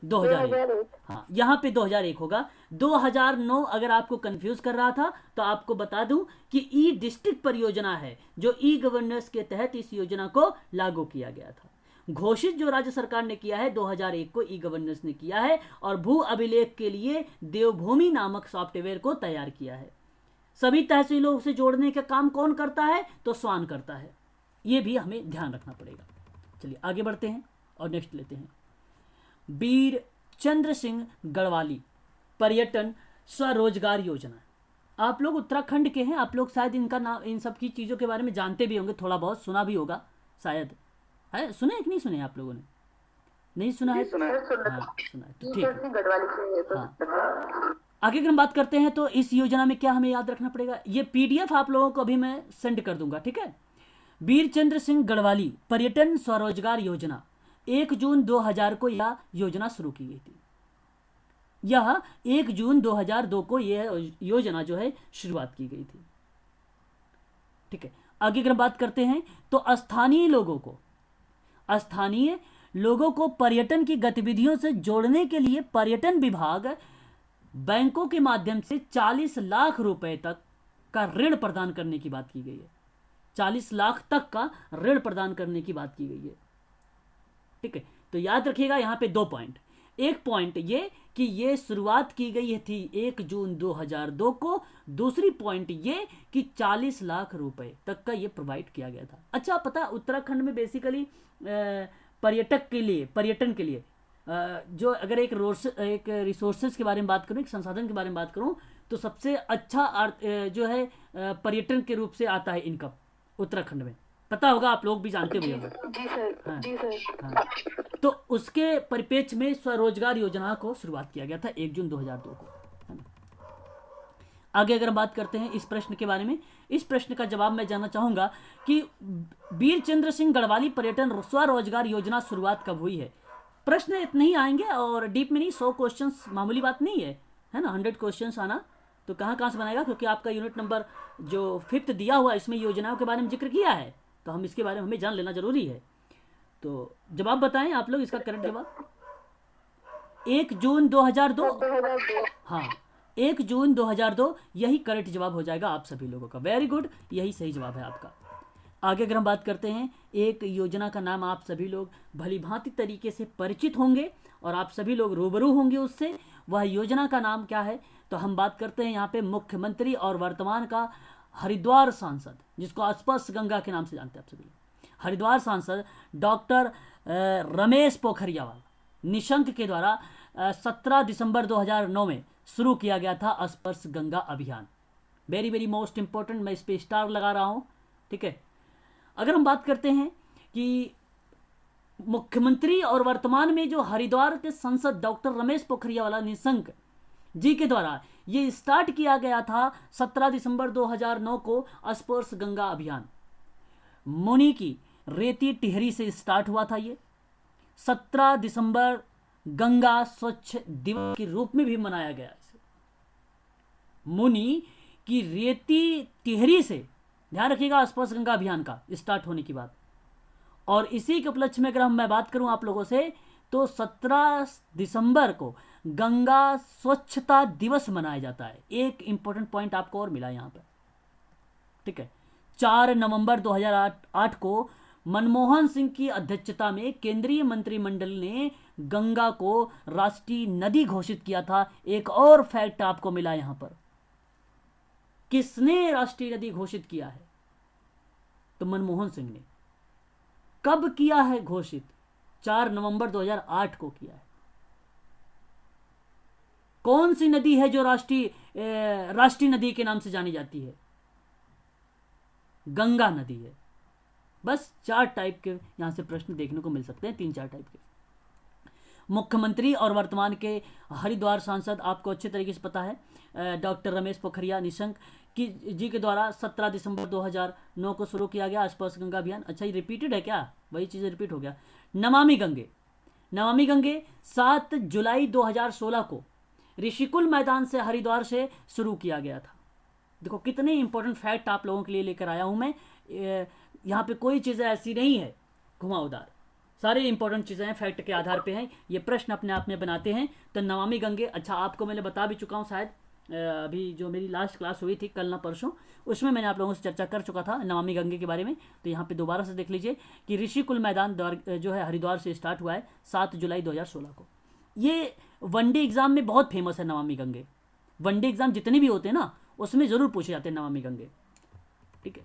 2001। हाँ, यहाँ पे 2001 होगा। 2009 अगर आपको कंफ्यूज कर रहा था तो आपको बता दूं कि ई डिस्ट्रिक्ट परियोजना है जो ई गवर्नेंस के तहत इस योजना को लागू किया गया था। घोषित जो राज्य सरकार ने किया है 2001 को ई गवर्नेंस ने किया है, और भू अभिलेख के लिए देवभूमि नामक सॉफ्टवेयर को तैयार किया है। सभी तहसीलों से जोड़ने का काम कौन करता है? तो स्वान करता है। ये भी हमें ध्यान रखना पड़ेगा। चलिए आगे बढ़ते हैं और नेक्स्ट लेते हैं। वीर चंद्र सिंह गढ़वाली पर्यटन स्वरोजगार योजना। आप लोग उत्तराखंड के हैं, आप लोग शायद इनका नाम, इन सब की चीज़ों के बारे में जानते भी होंगे, थोड़ा बहुत सुना भी होगा शायद। है, सुने कि नहीं सुने आप लोगों ने? नहीं सुना है? सुना है। हाँ, सुना है, तो ठीक है। हाँ, आगे अगर हम बात करते हैं तो इस योजना में क्या हमें याद रखना पड़ेगा? ये पीडीएफ आप लोगों को अभी मैं सेंड कर दूंगा। ठीक है, वीर चंद्र सिंह गढ़वाली पर्यटन स्वरोजगार योजना, 1 जून 2000 को यह योजना शुरू की गई थी। यह 1 जून 2002 को यह योजना जो है शुरुआत की गई थी। ठीक है, आगे अगर बात करते हैं तो स्थानीय लोगों को पर्यटन की गतिविधियों से जोड़ने के लिए पर्यटन विभाग बैंकों के माध्यम से 40 लाख रुपए तक का ऋण प्रदान करने की बात की गई है। 40 लाख तक का ऋण प्रदान करने की बात की गई है। ठीक है, तो याद रखिएगा यहाँ पे 2 पॉइंट। एक पॉइंट ये कि ये शुरुआत की गई थी 1 जून 2002 को। दूसरी पॉइंट ये कि 40 लाख रुपए तक का ये प्रोवाइड किया गया था। अच्छा, पता उत्तराखंड में बेसिकली पर्यटन के लिए जो अगर एक रिसोर्सेज के बारे में बात करूं, एक संसाधन के बारे में बात करूं, तो सबसे अच्छा जो है पर्यटन के रूप से आता है इनकम उत्तराखंड में। पता होगा, आप लोग भी जानते हुए होंगे। जी सर, हाँ जी सर। हाँ। तो उसके परिप्रेक्ष्य में स्वरोजगार योजना को शुरुआत किया गया था 1 जून 2002 को, है ना। आगे अगर हम बात करते हैं इस प्रश्न के बारे में, इस प्रश्न का जवाब मैं जानना चाहूंगा कि वीरचंद्र सिंह गढ़वाली पर्यटन स्वरोजगार योजना शुरुआत कब हुई है। प्रश्न इतने ही आएंगे और डीप में नहीं, 100 क्वेश्चंस मामूली बात नहीं है ना। 100 क्वेश्चंस आना तो कहाँ से बनाएगा, क्योंकि आपका यूनिट नंबर जो 5th दिया हुआ है इसमें योजनाओं के बारे में जिक्र किया है, तो हम इसके बारे में हमें जान लेना जरूरी है। तो जवाब बताएं आप लोग, इसका करेक्ट जवाब 1 जून 2002। 2002। हाँ, 1 जून 2002 यही करेक्ट जवाब हो जाएगा आप सभी लोगों का। वेरी गुड, यही सही जवाब है आपका। आगे अगर हम बात करते हैं, एक योजना का नाम आप सभी लोग भली भांति तरीके से परिचित होंगे और आप सभी लोग रूबरू होंगे उससे। वह योजना का नाम क्या है, तो हम बात करते हैं यहाँ पे मुख्यमंत्री और वर्तमान का हरिद्वार सांसद, जिसको स्पर्श गंगा के नाम से जानते हैं आप सभी लोग, हरिद्वार सांसद डॉक्टर रमेश पोखरियाल निशंक के द्वारा 17 दिसंबर 2009 में शुरू किया गया था स्पर्श गंगा अभियान। वेरी वेरी मोस्ट इंपॉर्टेंट, मैं इस पे स्टार लगा रहा हूँ, ठीक है। अगर हम बात करते हैं कि मुख्यमंत्री और वर्तमान में जो हरिद्वार के सांसद डॉक्टर रमेश पोखरियाल निशंक जी के द्वारा ये स्टार्ट किया गया था 17 दिसंबर 2009 को स्पर्श गंगा अभियान। मुनि की रेती टिहरी से स्टार्ट हुआ था ये। 17 दिसंबर गंगा स्वच्छ दिवस के रूप में भी मनाया गया इसे। मुनि की रेती टिहरी से, ध्यान रखिएगा, स्पर्श गंगा अभियान का स्टार्ट होने की बात। और इसी के उपलक्ष्य में अगर मैं बात करूं आप लोगों से, तो 17 दिसंबर को गंगा स्वच्छता दिवस मनाया जाता है। एक इंपॉर्टेंट पॉइंट आपको और मिला यहां पर, ठीक है। 4 नवंबर 2008 को मनमोहन सिंह की अध्यक्षता में केंद्रीय मंत्रिमंडल ने गंगा को राष्ट्रीय नदी घोषित किया था। एक और फैक्ट आपको मिला यहां पर, किसने राष्ट्रीय नदी घोषित किया है, तो मनमोहन सिंह ने। कब किया है घोषित, 4 नवंबर 2008 को किया है। कौन सी नदी है जो राष्ट्रीय नदी के नाम से जानी जाती है, गंगा नदी है। बस 4 टाइप के यहां से प्रश्न देखने को मिल सकते हैं, 3-4 टाइप के। मुख्यमंत्री और वर्तमान के हरिद्वार सांसद आपको अच्छे तरीके से पता है, डॉक्टर रमेश पोखरियाल निशंक जी के द्वारा 17 दिसंबर 2009 को शुरू किया गया स्पर्श गंगा अभियान। अच्छा, ये रिपीटेड है क्या, वही चीज़ रिपीट हो गया। नमामि गंगे 7 जुलाई 2016 को ऋषिकुल मैदान से हरिद्वार से शुरू किया गया था। देखो कितने इंपॉर्टेंट फैक्ट आप लोगों के लिए लेकर आया हूं मैं। यहाँ पे कोई चीज़ें ऐसी नहीं है घुमावदार, सारे इंपॉर्टेंट चीज़ें हैं, फैक्ट के आधार पे हैं। ये प्रश्न अपने आप में बनाते हैं। तो नमामि गंगे, अच्छा आपको मैंने बता भी चुका हूँ शायद, अभी जो मेरी लास्ट क्लास हुई थी कल ना परसों, उसमें मैंने आप लोगों से चर्चा कर चुका था नमामि गंगे के बारे में। तो यहाँ पे दोबारा से देख लीजिए कि ऋषिकुल मैदान जो है हरिद्वार से स्टार्ट हुआ है 7 जुलाई 2016 को। ये वनडे एग्जाम में बहुत फेमस है नमामि गंगे। वनडे एग्जाम जितने भी होते हैं ना, उसमें जरूर पूछे जाते हैं नमामि गंगे, ठीक है।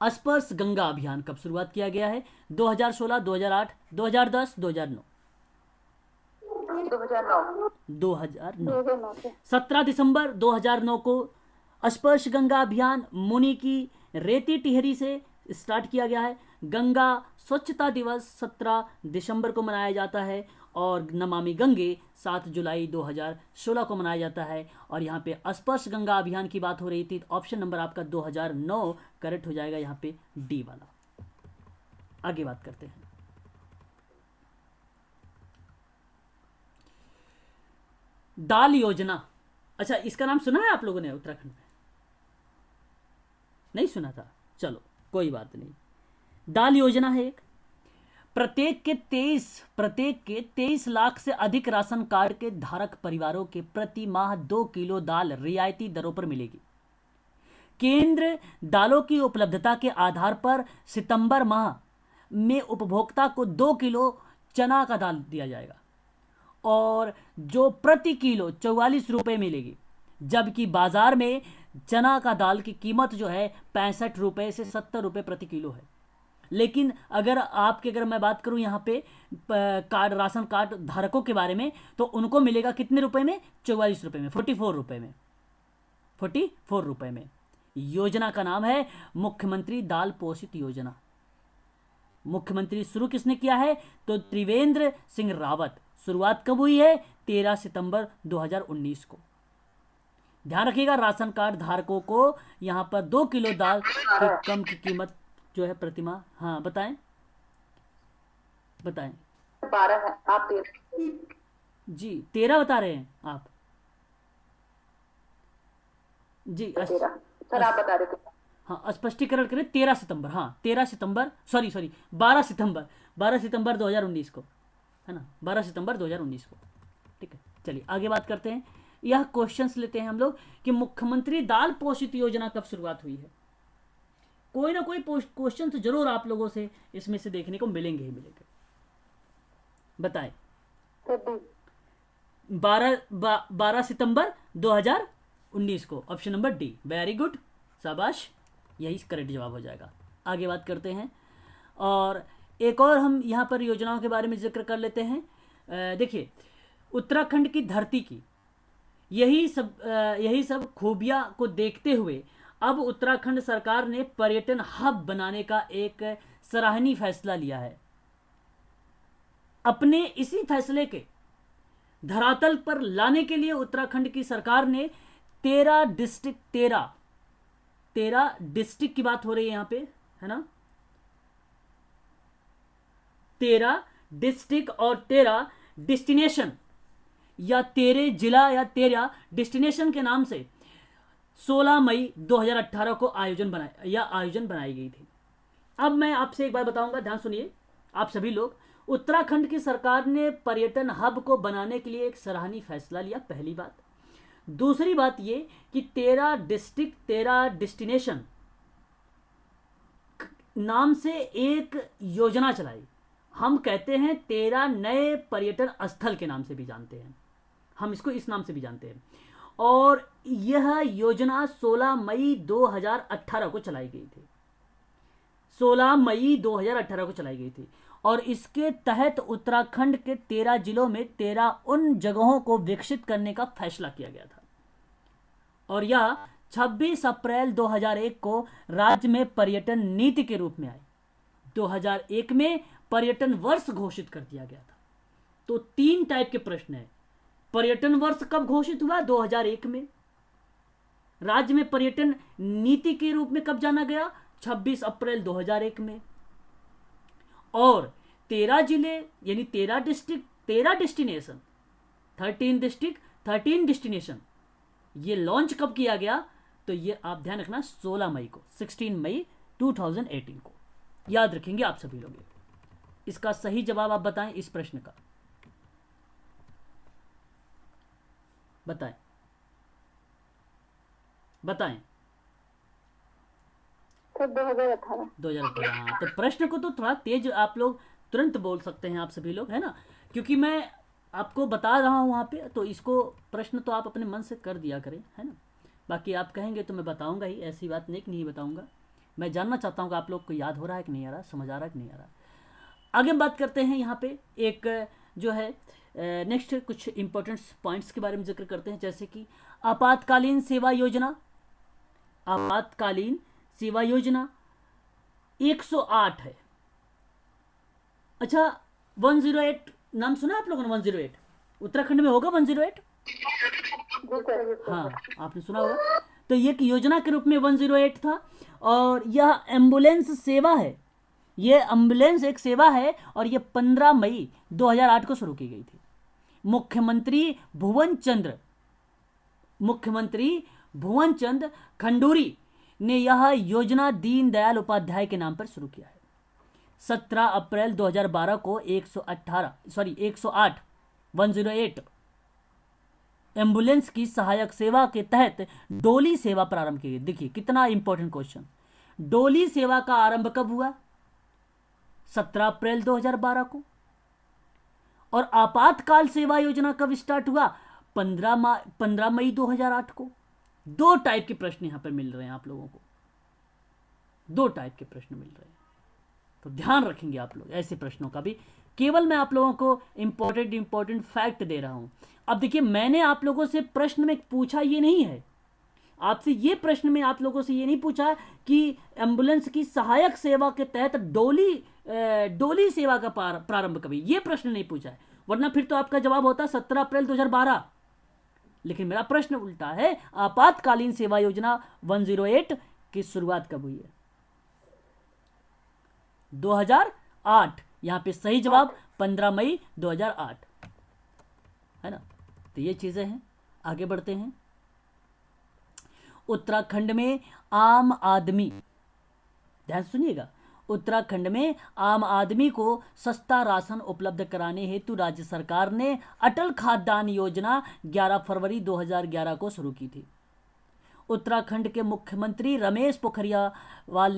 स्पर्श गंगा अभियान कब शुरुआत किया गया है, 2016, 2008, 2010, 2009? 2009। 17 दिसंबर 2009 को स्पर्श गंगा अभियान मुनि की रेती टिहरी से स्टार्ट किया गया है। गंगा स्वच्छता दिवस 17 दिसंबर को मनाया जाता है और नमामि गंगे 7 जुलाई 2016 को मनाया जाता है। और यहाँ पे स्पर्श गंगा अभियान की बात हो रही थी, ऑप्शन नंबर आपका 2009 करेक्ट हो जाएगा, यहाँ पे डी वाला। आगे बात करते हैं। दाल योजना, अच्छा इसका नाम सुना है आप लोगों ने उत्तराखंड में? नहीं सुना था, चलो कोई बात नहीं। दाल योजना है एक, प्रत्येक के 23 लाख से अधिक राशन कार्ड के धारक परिवारों के प्रति माह 2 किलो दाल रियायती दरों पर मिलेगी। केंद्र दालों की उपलब्धता के आधार पर सितंबर माह में उपभोक्ता को 2 किलो चना का दाल दिया जाएगा और जो प्रति किलो 44 रुपये मिलेगी, जबकि बाजार में चना का दाल की कीमत जो है 65 रुपये से 70 रुपये प्रति किलो है। लेकिन अगर मैं बात करूं यहाँ पे कार्ड राशन कार्ड धारकों के बारे में, तो उनको मिलेगा कितने रुपए में? 44 रुपए में, 44 रुपए में, 44 रुपए में। योजना का नाम है मुख्यमंत्री दाल पोषित योजना। मुख्यमंत्री शुरू किसने किया है? तो त्रिवेंद्र सिंह रावत। शुरुआत कब हुई है? 13 सितंबर 2019 को। ध्यान रखिएगा, राशन कार्ड धारकों को यहां पर 2 किलो दाल की कम की कीमत जो है प्रतिमाह। हाँ बताएं बताएं। 12 है, आप 13। जी 13 बता रहे हैं आप? जी सर आप बता रहे थे। हाँ स्पष्टीकरण करें। 13 सितंबर, हाँ 13 सितंबर, सॉरी 12 सितंबर, 12 सितंबर 2019 को, है ना, 12 सितंबर 2019 को। ठीक है, चलिए आगे बात करते हैं। यह क्वेश्चंस लेते हैं हम लोग कि मुख्यमंत्री दाल पोषित योजना कब शुरुआत हुई है। कोई ना कोई क्वेश्चन तो जरूर आप लोगों से इसमें से देखने को मिलेंगे ही मिलेंगे। बताएं। 12 सितंबर 2019 को, option number D. Very good, शाबाश, यही करेक्ट जवाब हो जाएगा। आगे बात करते हैं और एक और हम यहाँ पर योजनाओं के बारे में जिक्र कर लेते हैं। देखिए, उत्तराखंड की धरती की यही सब खूबियाँ को देखते हुए अब उत्तराखंड सरकार ने पर्यटन हब बनाने का एक सराहनीय फैसला लिया है। अपने इसी फैसले के धरातल पर लाने के लिए उत्तराखंड की सरकार ने 13 डिस्ट्रिक्ट की बात हो रही है यहाँ पे, है ना, 13 डिस्ट्रिक्ट और 13 डेस्टिनेशन या 13 जिला या 13 डेस्टिनेशन के नाम से 16 मई 2018 को आयोजन बनाई गई थी। अब मैं आपसे एक बात बताऊंगा, ध्यान सुनिए आप सभी लोग। उत्तराखंड की सरकार ने पर्यटन हब को बनाने के लिए एक सराहनीय फैसला लिया, पहली बात। दूसरी बात ये कि 13 डिस्ट्रिक्ट 13 डेस्टिनेशन नाम से एक योजना चलाई। हम कहते हैं 13 नए पर्यटन स्थल के नाम से भी जानते हैं, हम इसको इस नाम से भी जानते हैं। और यह योजना 16 मई 2018 को चलाई गई थी। 16 मई 2018 को चलाई गई थी और इसके तहत उत्तराखंड के 13 जिलों में 13 उन जगहों को विकसित करने का फैसला किया गया था। और यह 26 अप्रैल 2001 को राज्य में पर्यटन नीति के रूप में आई। 2001 में पर्यटन वर्ष घोषित कर दिया गया था। तो 3 टाइप के प्रश्न हैं। पर्यटन वर्ष कब घोषित हुआ? 2001 में। राज्य में पर्यटन नीति के रूप में कब जाना गया? 26 अप्रैल 2001 में। और 13 जिले यानी 13 डिस्ट्रिक्ट 13 डेस्टिनेशन, 13 डिस्ट्रिक्ट 13 डेस्टिनेशन, ये लॉन्च कब किया गया? तो ये आप ध्यान रखना 16 मई को, 16 मई 2018 को। याद रखेंगे आप सभी लोग। इसका सही जवाब आप बताएं इस प्रश्न का, बताएं। सर 2018। हाँ, तो प्रश्न को तो थोड़ा तेज आप लोग तुरंत बोल सकते हैं आप सभी लोग, है ना, क्योंकि मैं आपको बता रहा हूँ वहाँ पे, तो इसको प्रश्न तो आप अपने मन से कर दिया करें, है ना। बाकी आप कहेंगे तो मैं बताऊँगा ही, ऐसी बात नहीं बताऊँगा। मैं जानना चाहता हूँ कि आप लोग को याद हो रहा है कि नहीं आ रहा, समझ आ रहा है कि नहीं आ रहा। आगे हम बात करते हैं यहाँ पे एक जो है नेक्स्ट कुछ इंपॉर्टेंट पॉइंट्स के बारे में जिक्र करते हैं, जैसे कि आपातकालीन सेवा योजना। आपातकालीन सेवा योजना 108 है। अच्छा, 108 नाम सुना आप लोगों ने? 108 उत्तराखंड में होगा 108। हाँ, आपने सुना होगा। तो ये एक योजना के रूप में 108 था और यह एम्बुलेंस सेवा है। ये एम्बुलेंस एक सेवा है और ये 15 मई 2008 को शुरू की गई थी। मुख्यमंत्री भुवन चंद्र खंडूरी ने यह योजना दीनदयाल उपाध्याय के नाम पर शुरू किया है। 17 अप्रैल 2012 को 108 एम्बुलेंस की सहायक सेवा के तहत डोली सेवा प्रारंभ की गई। देखिए कितना इंपॉर्टेंट क्वेश्चन। डोली सेवा का आरंभ कब हुआ? 17 अप्रैल 2012 को। और आपातकाल सेवा योजना कब स्टार्ट हुआ? 15 मई 2008 को। 2 टाइप के प्रश्न यहां पर मिल रहे हैं आप लोगों को, 2 टाइप के प्रश्न मिल रहे हैं। तो ध्यान रखेंगे आप लोग ऐसे प्रश्नों का भी। केवल मैं आप लोगों को इंपॉर्टेंट फैक्ट दे रहा हूं। अब देखिए, मैंने आप लोगों से प्रश्न में पूछा ये नहीं है, आपसे ये प्रश्न में आप लोगों से ये नहीं पूछा कि एम्बुलेंस की सहायक सेवा के तहत डोली सेवा का प्रारंभ कभी, ये प्रश्न नहीं पूछा है, वरना फिर तो आपका जवाब होता 17 अप्रैल 2012। लेकिन मेरा प्रश्न उल्टा है, आपातकालीन सेवा योजना 108 की शुरुआत कब हुई है? 2008। यहां पे सही जवाब 15 मई 2008 है ना। तो ये चीजें हैं, आगे बढ़ते हैं। उत्तराखंड में आम आदमी, ध्यान सुनिएगा, उत्तराखंड में आम आदमी को सस्ता राशन उपलब्ध कराने हेतु राज्य सरकार ने अटल खाद्यान्न योजना 11 फरवरी 2011 को शुरू की थी। उत्तराखंड के मुख्यमंत्री रमेश पोखरियाल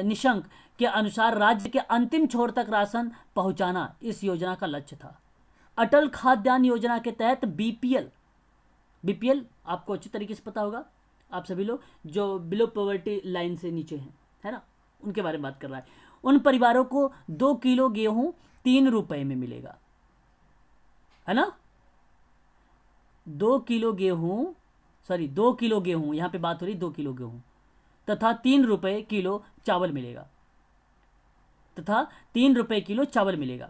निशंक के अनुसार राज्य के अंतिम छोर तक राशन पहुंचाना इस योजना का लक्ष्य था। अटल खाद्यान्न योजना के तहत बीपीएल आपको अच्छी तरीके से पता होगा, आप सभी लोग जो बिलो पॉवर्टी लाइन से नीचे हैं, है ना, उनके बारे में बात कर रहा है। उन परिवारों को 2 किलो गेहूं 3 रुपए में मिलेगा, है ना। 2 किलो गेहूं, यहां पे बात हो रही 2 किलो गेहूं तथा 3 रुपए किलो चावल मिलेगा,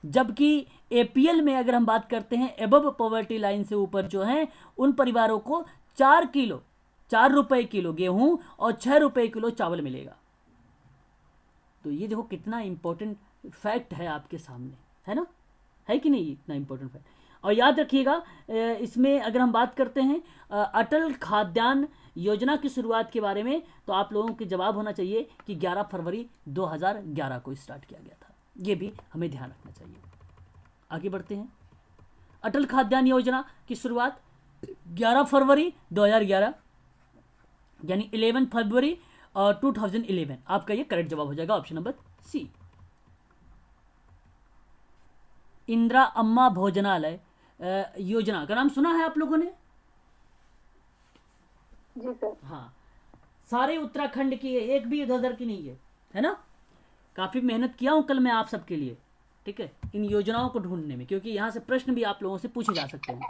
जबकि एपीएल में अगर हम बात करते हैं, एबव पॉवर्टी लाइन से ऊपर जो हैं, उन परिवारों को 4 रुपए किलो गेहूं और 6 रुपए किलो चावल मिलेगा। तो ये देखो कितना इंपॉर्टेंट फैक्ट है आपके सामने, है ना, है कि नहीं, इतना इंपॉर्टेंट फैक्ट। और याद रखिएगा, इसमें अगर हम बात करते हैं अटल खाद्यान्न योजना की शुरुआत के बारे में, तो आप लोगों के जवाब होना चाहिए कि 11 फरवरी 2011 को स्टार्ट किया गया था। ये भी हमें ध्यान रखना चाहिए। आगे बढ़ते हैं। अटल खाद्यान्न योजना की शुरुआत 11 फरवरी 2011 यानी 11 फरवरी 2011, आपका ये करेक्ट जवाब हो जाएगा, ऑप्शन नंबर सी। इंदिरा अम्मा भोजनालय योजना का नाम सुना है आप लोगों ने? जी सर। हाँ, सारे उत्तराखंड की है, एक भी इधर की नहीं है ना। काफी मेहनत किया हूं कल मैं आप सबके लिए, ठीक है, इन योजनाओं को ढूंढने में, क्योंकि यहां से प्रश्न भी आप लोगों से पूछे जा सकते हैं।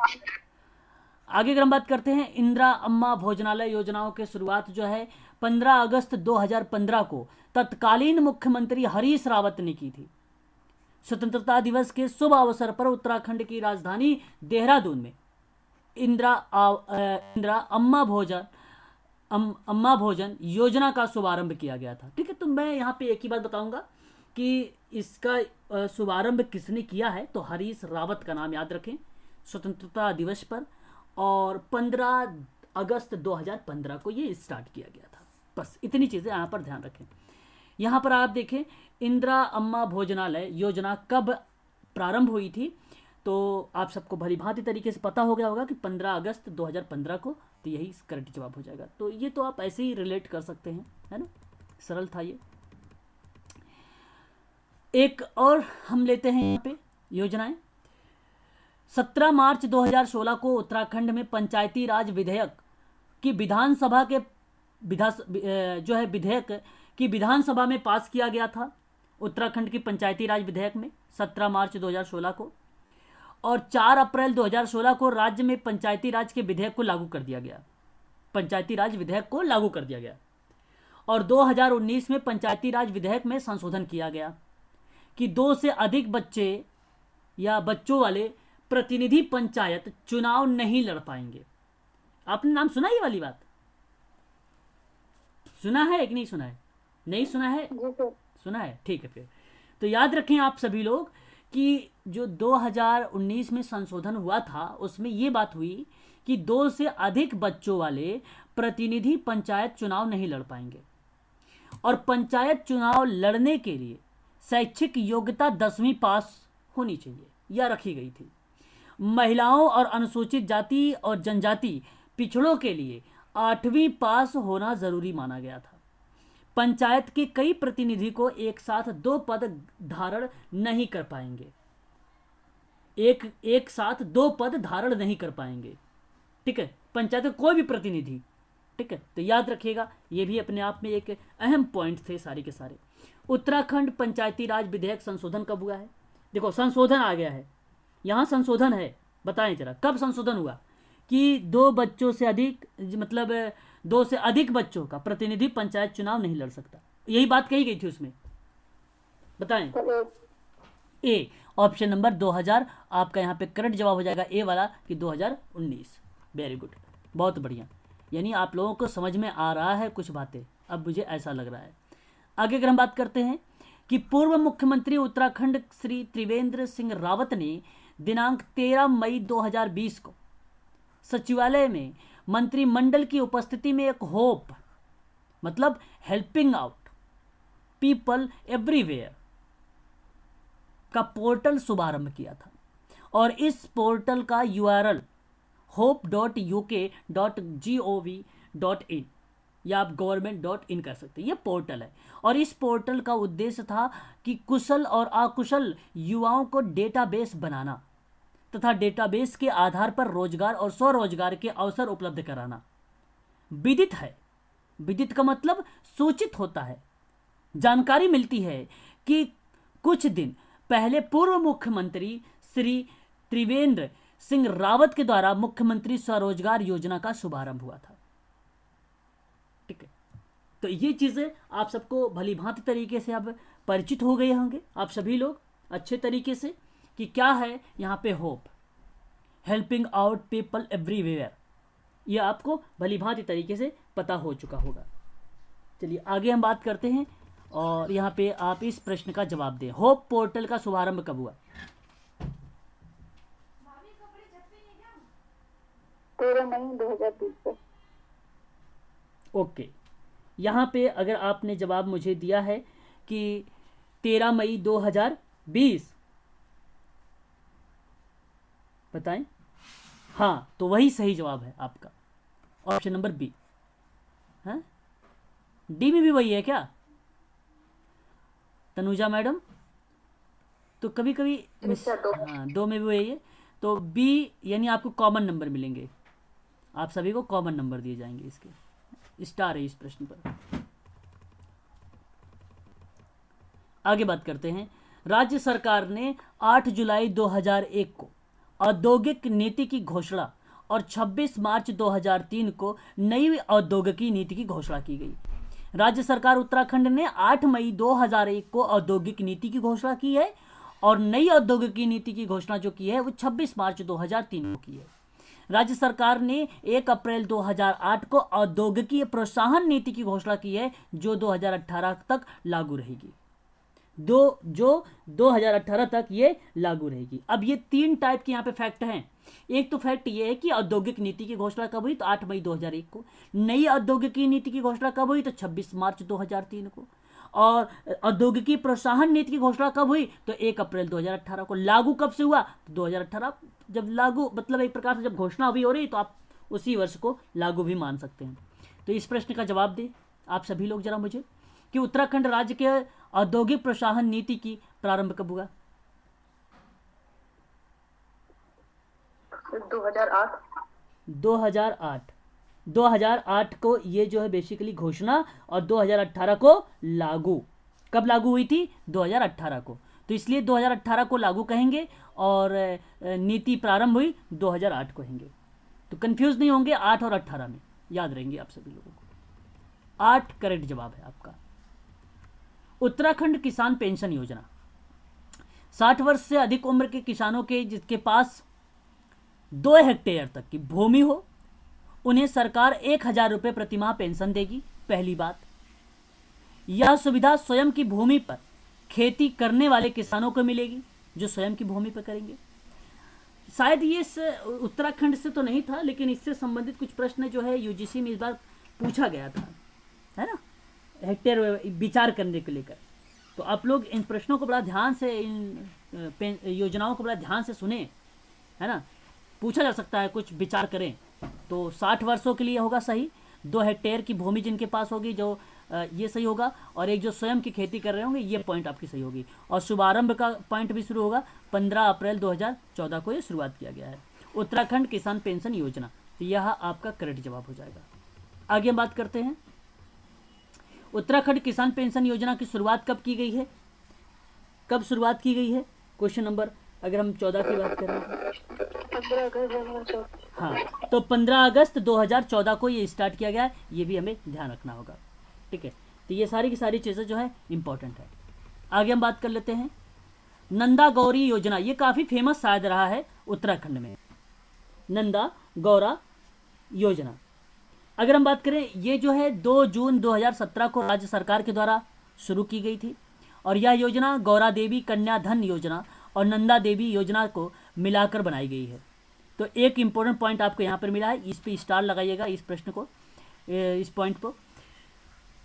आगे अगर हम बात करते हैं, इंदिरा अम्मा भोजनालय योजनाओं की शुरुआत जो है 15 अगस्त 2015 को तत्कालीन मुख्यमंत्री हरीश रावत ने की थी। स्वतंत्रता दिवस के शुभ अवसर पर उत्तराखंड की राजधानी देहरादून में इंदिरा अम्मा भोजन योजना का शुभारंभ किया गया था। ठीक है, तो मैं यहाँ पे एक ही बात बताऊंगा कि इसका शुभारंभ किसने किया है, तो हरीश रावत का नाम याद रखें, स्वतंत्रता दिवस पर, और 15 अगस्त 2015 को ये स्टार्ट किया गया था। बस इतनी चीज़ें यहाँ पर ध्यान रखें। यहाँ पर आप देखें, इंदिरा अम्मा भोजनालय योजना कब प्रारंभ हुई थी, तो आप सबको भली भांति तरीके से पता हो गया होगा कि 15 अगस्त 2015 को, तो यही करेक्ट जवाब हो जाएगा। तो ये तो आप ऐसे ही रिलेट कर सकते हैं, है ना, सरल था ये। एक और हम लेते हैं यहाँ पे योजनाएं। 17 मार्च 2016 को उत्तराखंड में पंचायती राज विधेयक की विधानसभा में पास किया गया था। उत्तराखंड की पंचायती राज विधेयक में 17 मार्च 2016 को, और 4 अप्रैल 2016 को राज्य में पंचायती राज के विधेयक को लागू कर दिया गया। पंचायती राज विधेयक को लागू कर दिया गया, और 2019 में पंचायती राज विधेयक में संशोधन किया गया कि 2 से अधिक बच्चे या बच्चों वाले प्रतिनिधि पंचायत चुनाव नहीं लड़ पाएंगे। आपने नाम सुना ये वाली बात? सुना है कि नहीं सुना है? नहीं सुना है? सुना है, ठीक है। फिर तो याद रखें आप सभी लोग कि जो 2019 में संशोधन हुआ था, उसमें ये बात हुई कि 2 से अधिक बच्चों वाले प्रतिनिधि पंचायत चुनाव नहीं लड़ पाएंगे, और पंचायत चुनाव लड़ने के लिए शैक्षिक योग्यता 10वीं पास होनी चाहिए, यह रखी गई थी। महिलाओं और अनुसूचित जाति और जनजाति पिछड़ों के लिए 8वीं पास होना जरूरी माना गया था। पंचायत के कई प्रतिनिधि को एक साथ 2 पद धारण नहीं कर पाएंगे, एक साथ 2 पद धारण नहीं कर पाएंगे, ठीक है, पंचायत का कोई भी प्रतिनिधि, ठीक है। तो याद रखिएगा, ये भी अपने आप में एक अहम पॉइंट थे सारे के सारे। उत्तराखंड पंचायती राज विधेयक संशोधन कब हुआ है? देखो संशोधन आ गया है, यहाँ संशोधन है, बताएं जरा कब संशोधन हुआ कि 2 बच्चों से अधिक, मतलब 2 से अधिक बच्चों का प्रतिनिधि पंचायत चुनाव नहीं लड़ सकता, यही बात कही गई थी उसमें, बताएं। ए ऑप्शन नंबर 2000 आपका यहाँ पे करेक्ट जवाब हो जाएगा, ए वाला कि 2019। वेरी गुड, बहुत बढ़िया, यानी आप लोगों को समझ में आ रहा है कुछ बातें, अब मुझे ऐसा लग रहा है। आगे अगर हम बात करते हैं कि पूर्व मुख्यमंत्री उत्तराखंड श्री त्रिवेंद्र सिंह रावत ने दिनांक 13 मई 2020 को सचिवालय में मंत्रिमंडल की उपस्थिति में एक होप, मतलब हेल्पिंग आउट पीपल एवरीवेयर का पोर्टल शुभारंभ किया था, और इस पोर्टल का URL hope.uk.gov.in या आप government.in कर सकते हैं, ये पोर्टल है। और इस पोर्टल का उद्देश्य था कि कुशल और अकुशल युवाओं को डेटाबेस बनाना तथा डेटाबेस के आधार पर रोजगार और स्वरोजगार के अवसर उपलब्ध कराना। विदित है, विदित का मतलब सूचित होता है, जानकारी मिलती है कि कुछ दिन पहले पूर्व मुख्यमंत्री श्री त्रिवेंद्र सिंह रावत के द्वारा मुख्यमंत्री स्वरोजगार योजना का शुभारंभ हुआ था। ठीक है, तो ये चीजें आप सबको भली भांति तरीके से अब परिचित हो गए होंगे आप सभी लोग अच्छे तरीके से कि क्या है यहाँ पे hope, helping out people everywhere, ये आपको भली भांति तरीके से पता हो चुका होगा। चलिए आगे हम बात करते हैं, और यहाँ पे आप इस प्रश्न का जवाब दें, होप पोर्टल का शुभारंभ कब हुआ? 13 मई 2020 से। ओके, यहाँ पे अगर आपने जवाब मुझे दिया है कि 13 मई 2020, बताएं। हाँ, तो वही सही जवाब है आपका, ऑप्शन नंबर बी। हाँ, डी में भी वही है क्या तनुजा मैडम? तो कभी कभी हाँ 2 में भी वही है, तो बी यानी आपको कॉमन नंबर मिलेंगे, आप सभी को कॉमन नंबर दिए जाएंगे, इसके स्टार है इस प्रश्न पर। आगे बात करते हैं, राज्य सरकार ने 8 जुलाई 2001 को औद्योगिक नीति की घोषणा और 26 मार्च 2003 को नई औद्योगिकी नीति की घोषणा की गई। राज्य सरकार उत्तराखंड ने 8 मई 2001 को औद्योगिक नीति की घोषणा की है, और नई औद्योगिकी नीति की घोषणा जो की है वो 26 मार्च 2003 को की है। राज्य सरकार ने 1 अप्रैल 2008 को औद्योगिकी प्रोत्साहन नीति की घोषणा की है, जो 2018 तक लागू रहेगी, जो 2018 तक ये लागू रहेगी। अब ये 3 टाइप के यहाँ पे फैक्ट हैं। एक तो फैक्ट ये है कि औद्योगिक नीति की घोषणा कब हुई, तो 8 मई 2001 को। नई औद्योगिकी नीति की घोषणा कब हुई, तो 26 मार्च 2003 को। और औद्योगिकी प्रोत्साहन नीति की घोषणा कब हुई, तो 1 अप्रैल 2018 को। लागू कब से हुआ, तो 2018 जब लागू, मतलब एक प्रकार से जब घोषणा अभी हो रही, तो आप उसी वर्ष को लागू भी मान सकते हैं। तो इस प्रश्न का जवाब दें आप सभी लोग जरा मुझे कि उत्तराखंड राज्य के औद्योगिक प्रोत्साहन नीति की प्रारंभ कब हुआ? 2008। 2008 को ये जो है बेसिकली घोषणा, और 2018 को लागू। कब लागू हुई थी? 2018 को। तो इसलिए 2018 को लागू कहेंगे, और नीति प्रारंभ हुई 2008 को कहेंगे। तो कंफ्यूज नहीं होंगे 8 और 18 में, याद रहेंगे आप सभी लोगों को। 8 करेक्ट जवाब है आपका। उत्तराखंड किसान पेंशन योजना 60 वर्ष से अधिक उम्र के किसानों के जिसके पास 2 हेक्टेयर तक की भूमि हो, उन्हें सरकार 1000 रुपये प्रतिमाह पेंशन देगी। पहली बात, यह सुविधा स्वयं की भूमि पर खेती करने वाले किसानों को मिलेगी, जो स्वयं की भूमि पर करेंगे। शायद ये उत्तराखंड से तो नहीं था, लेकिन इससे संबंधित कुछ प्रश्न जो है यूजीसी में इस बार पूछा गया था, है ना, हेक्टेयर विचार करने को लेकर। तो आप लोग इन प्रश्नों को बड़ा ध्यान से, इन योजनाओं को बड़ा ध्यान से सुने, है ना, पूछा जा सकता है, कुछ विचार करें। तो 60 वर्षों के लिए होगा सही, 2 हेक्टेयर की भूमि जिनके पास होगी, जो ये सही होगा, और एक जो स्वयं की खेती कर रहे होंगे, ये पॉइंट आपकी सही होगी। और शुभारंभ का पॉइंट भी शुरू होगा 15 अप्रैल 2014 को ये शुरुआत किया गया है, उत्तराखंड किसान पेंशन योजना। तो यह आपका करेक्ट जवाब हो जाएगा। आगे हम बात करते हैं, उत्तराखंड किसान पेंशन योजना की शुरुआत कब की गई है? कब शुरुआत की गई है? क्वेश्चन नंबर अगर हम 14 की बात करें, 15 अगस्त 2014। हाँ, तो 15 अगस्त 2014 को ये स्टार्ट किया गया है, ये भी हमें ध्यान रखना होगा। ठीक है, तो ये सारी की सारी चीज़ें जो है इंपॉर्टेंट है। आगे हम बात कर लेते हैं नंदा गौरी योजना। ये काफ़ी फेमस शायद रहा है उत्तराखंड में, नंदा गौरा योजना। अगर हम बात करें, ये जो है 2 जून 2017 को राज्य सरकार के द्वारा शुरू की गई थी और यह योजना गौरा देवी कन्या धन योजना और नंदा देवी योजना को मिलाकर बनाई गई है। तो एक इम्पोर्टेंट पॉइंट आपको यहाँ पर मिला है, इस पे स्टार लगाइएगा, इस प्रश्न को, इस पॉइंट को।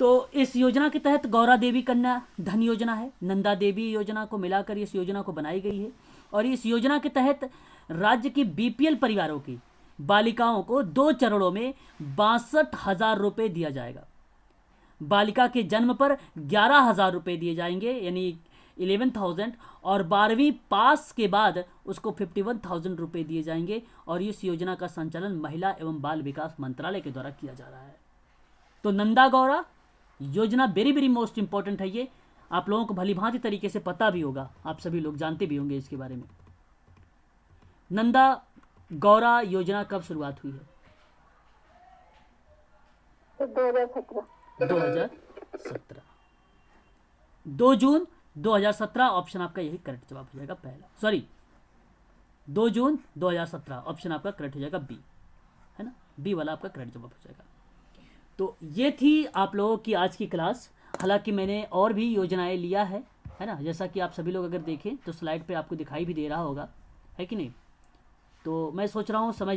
तो इस योजना के तहत गौरा देवी कन्या धन योजना है, नंदा देवी योजना को मिलाकर इस योजना को बनाई गई है और इस योजना के तहत राज्य की बीपीएल परिवारों की बालिकाओं को 2 चरणों में 62,000 रुपये दिया जाएगा। बालिका के जन्म पर 11,000 रुपये दिए जाएंगे, यानी 11,000, और 12वीं पास के बाद उसको 51,000 रुपये दिए जाएंगे और इस योजना का संचालन महिला एवं बाल विकास मंत्रालय के द्वारा किया जा रहा है। तो नंदा गौरा योजना वेरी वेरी मोस्ट इंपॉर्टेंट है, ये आप लोगों को भली भांति तरीके से पता भी होगा, आप सभी लोग जानते भी होंगे इसके बारे में। नंदा गौरा योजना कब शुरुआत हुई है? 2017। 2017, 2 जून 2017 ऑप्शन आपका यही करेक्ट जवाब हो जाएगा पहला, सॉरी 2 जून 2017 ऑप्शन आपका करेक्ट हो जाएगा बी, है ना, बी वाला आपका करेक्ट जवाब हो जाएगा। तो ये थी आप लोगों की आज की क्लास। हालांकि मैंने और भी योजनाएं लिया है ना, जैसा कि आप सभी लोग अगर देखें तो स्लाइड पे आपको दिखाई भी दे रहा होगा, है कि नहीं। तो मैं सोच रहा हूँ समय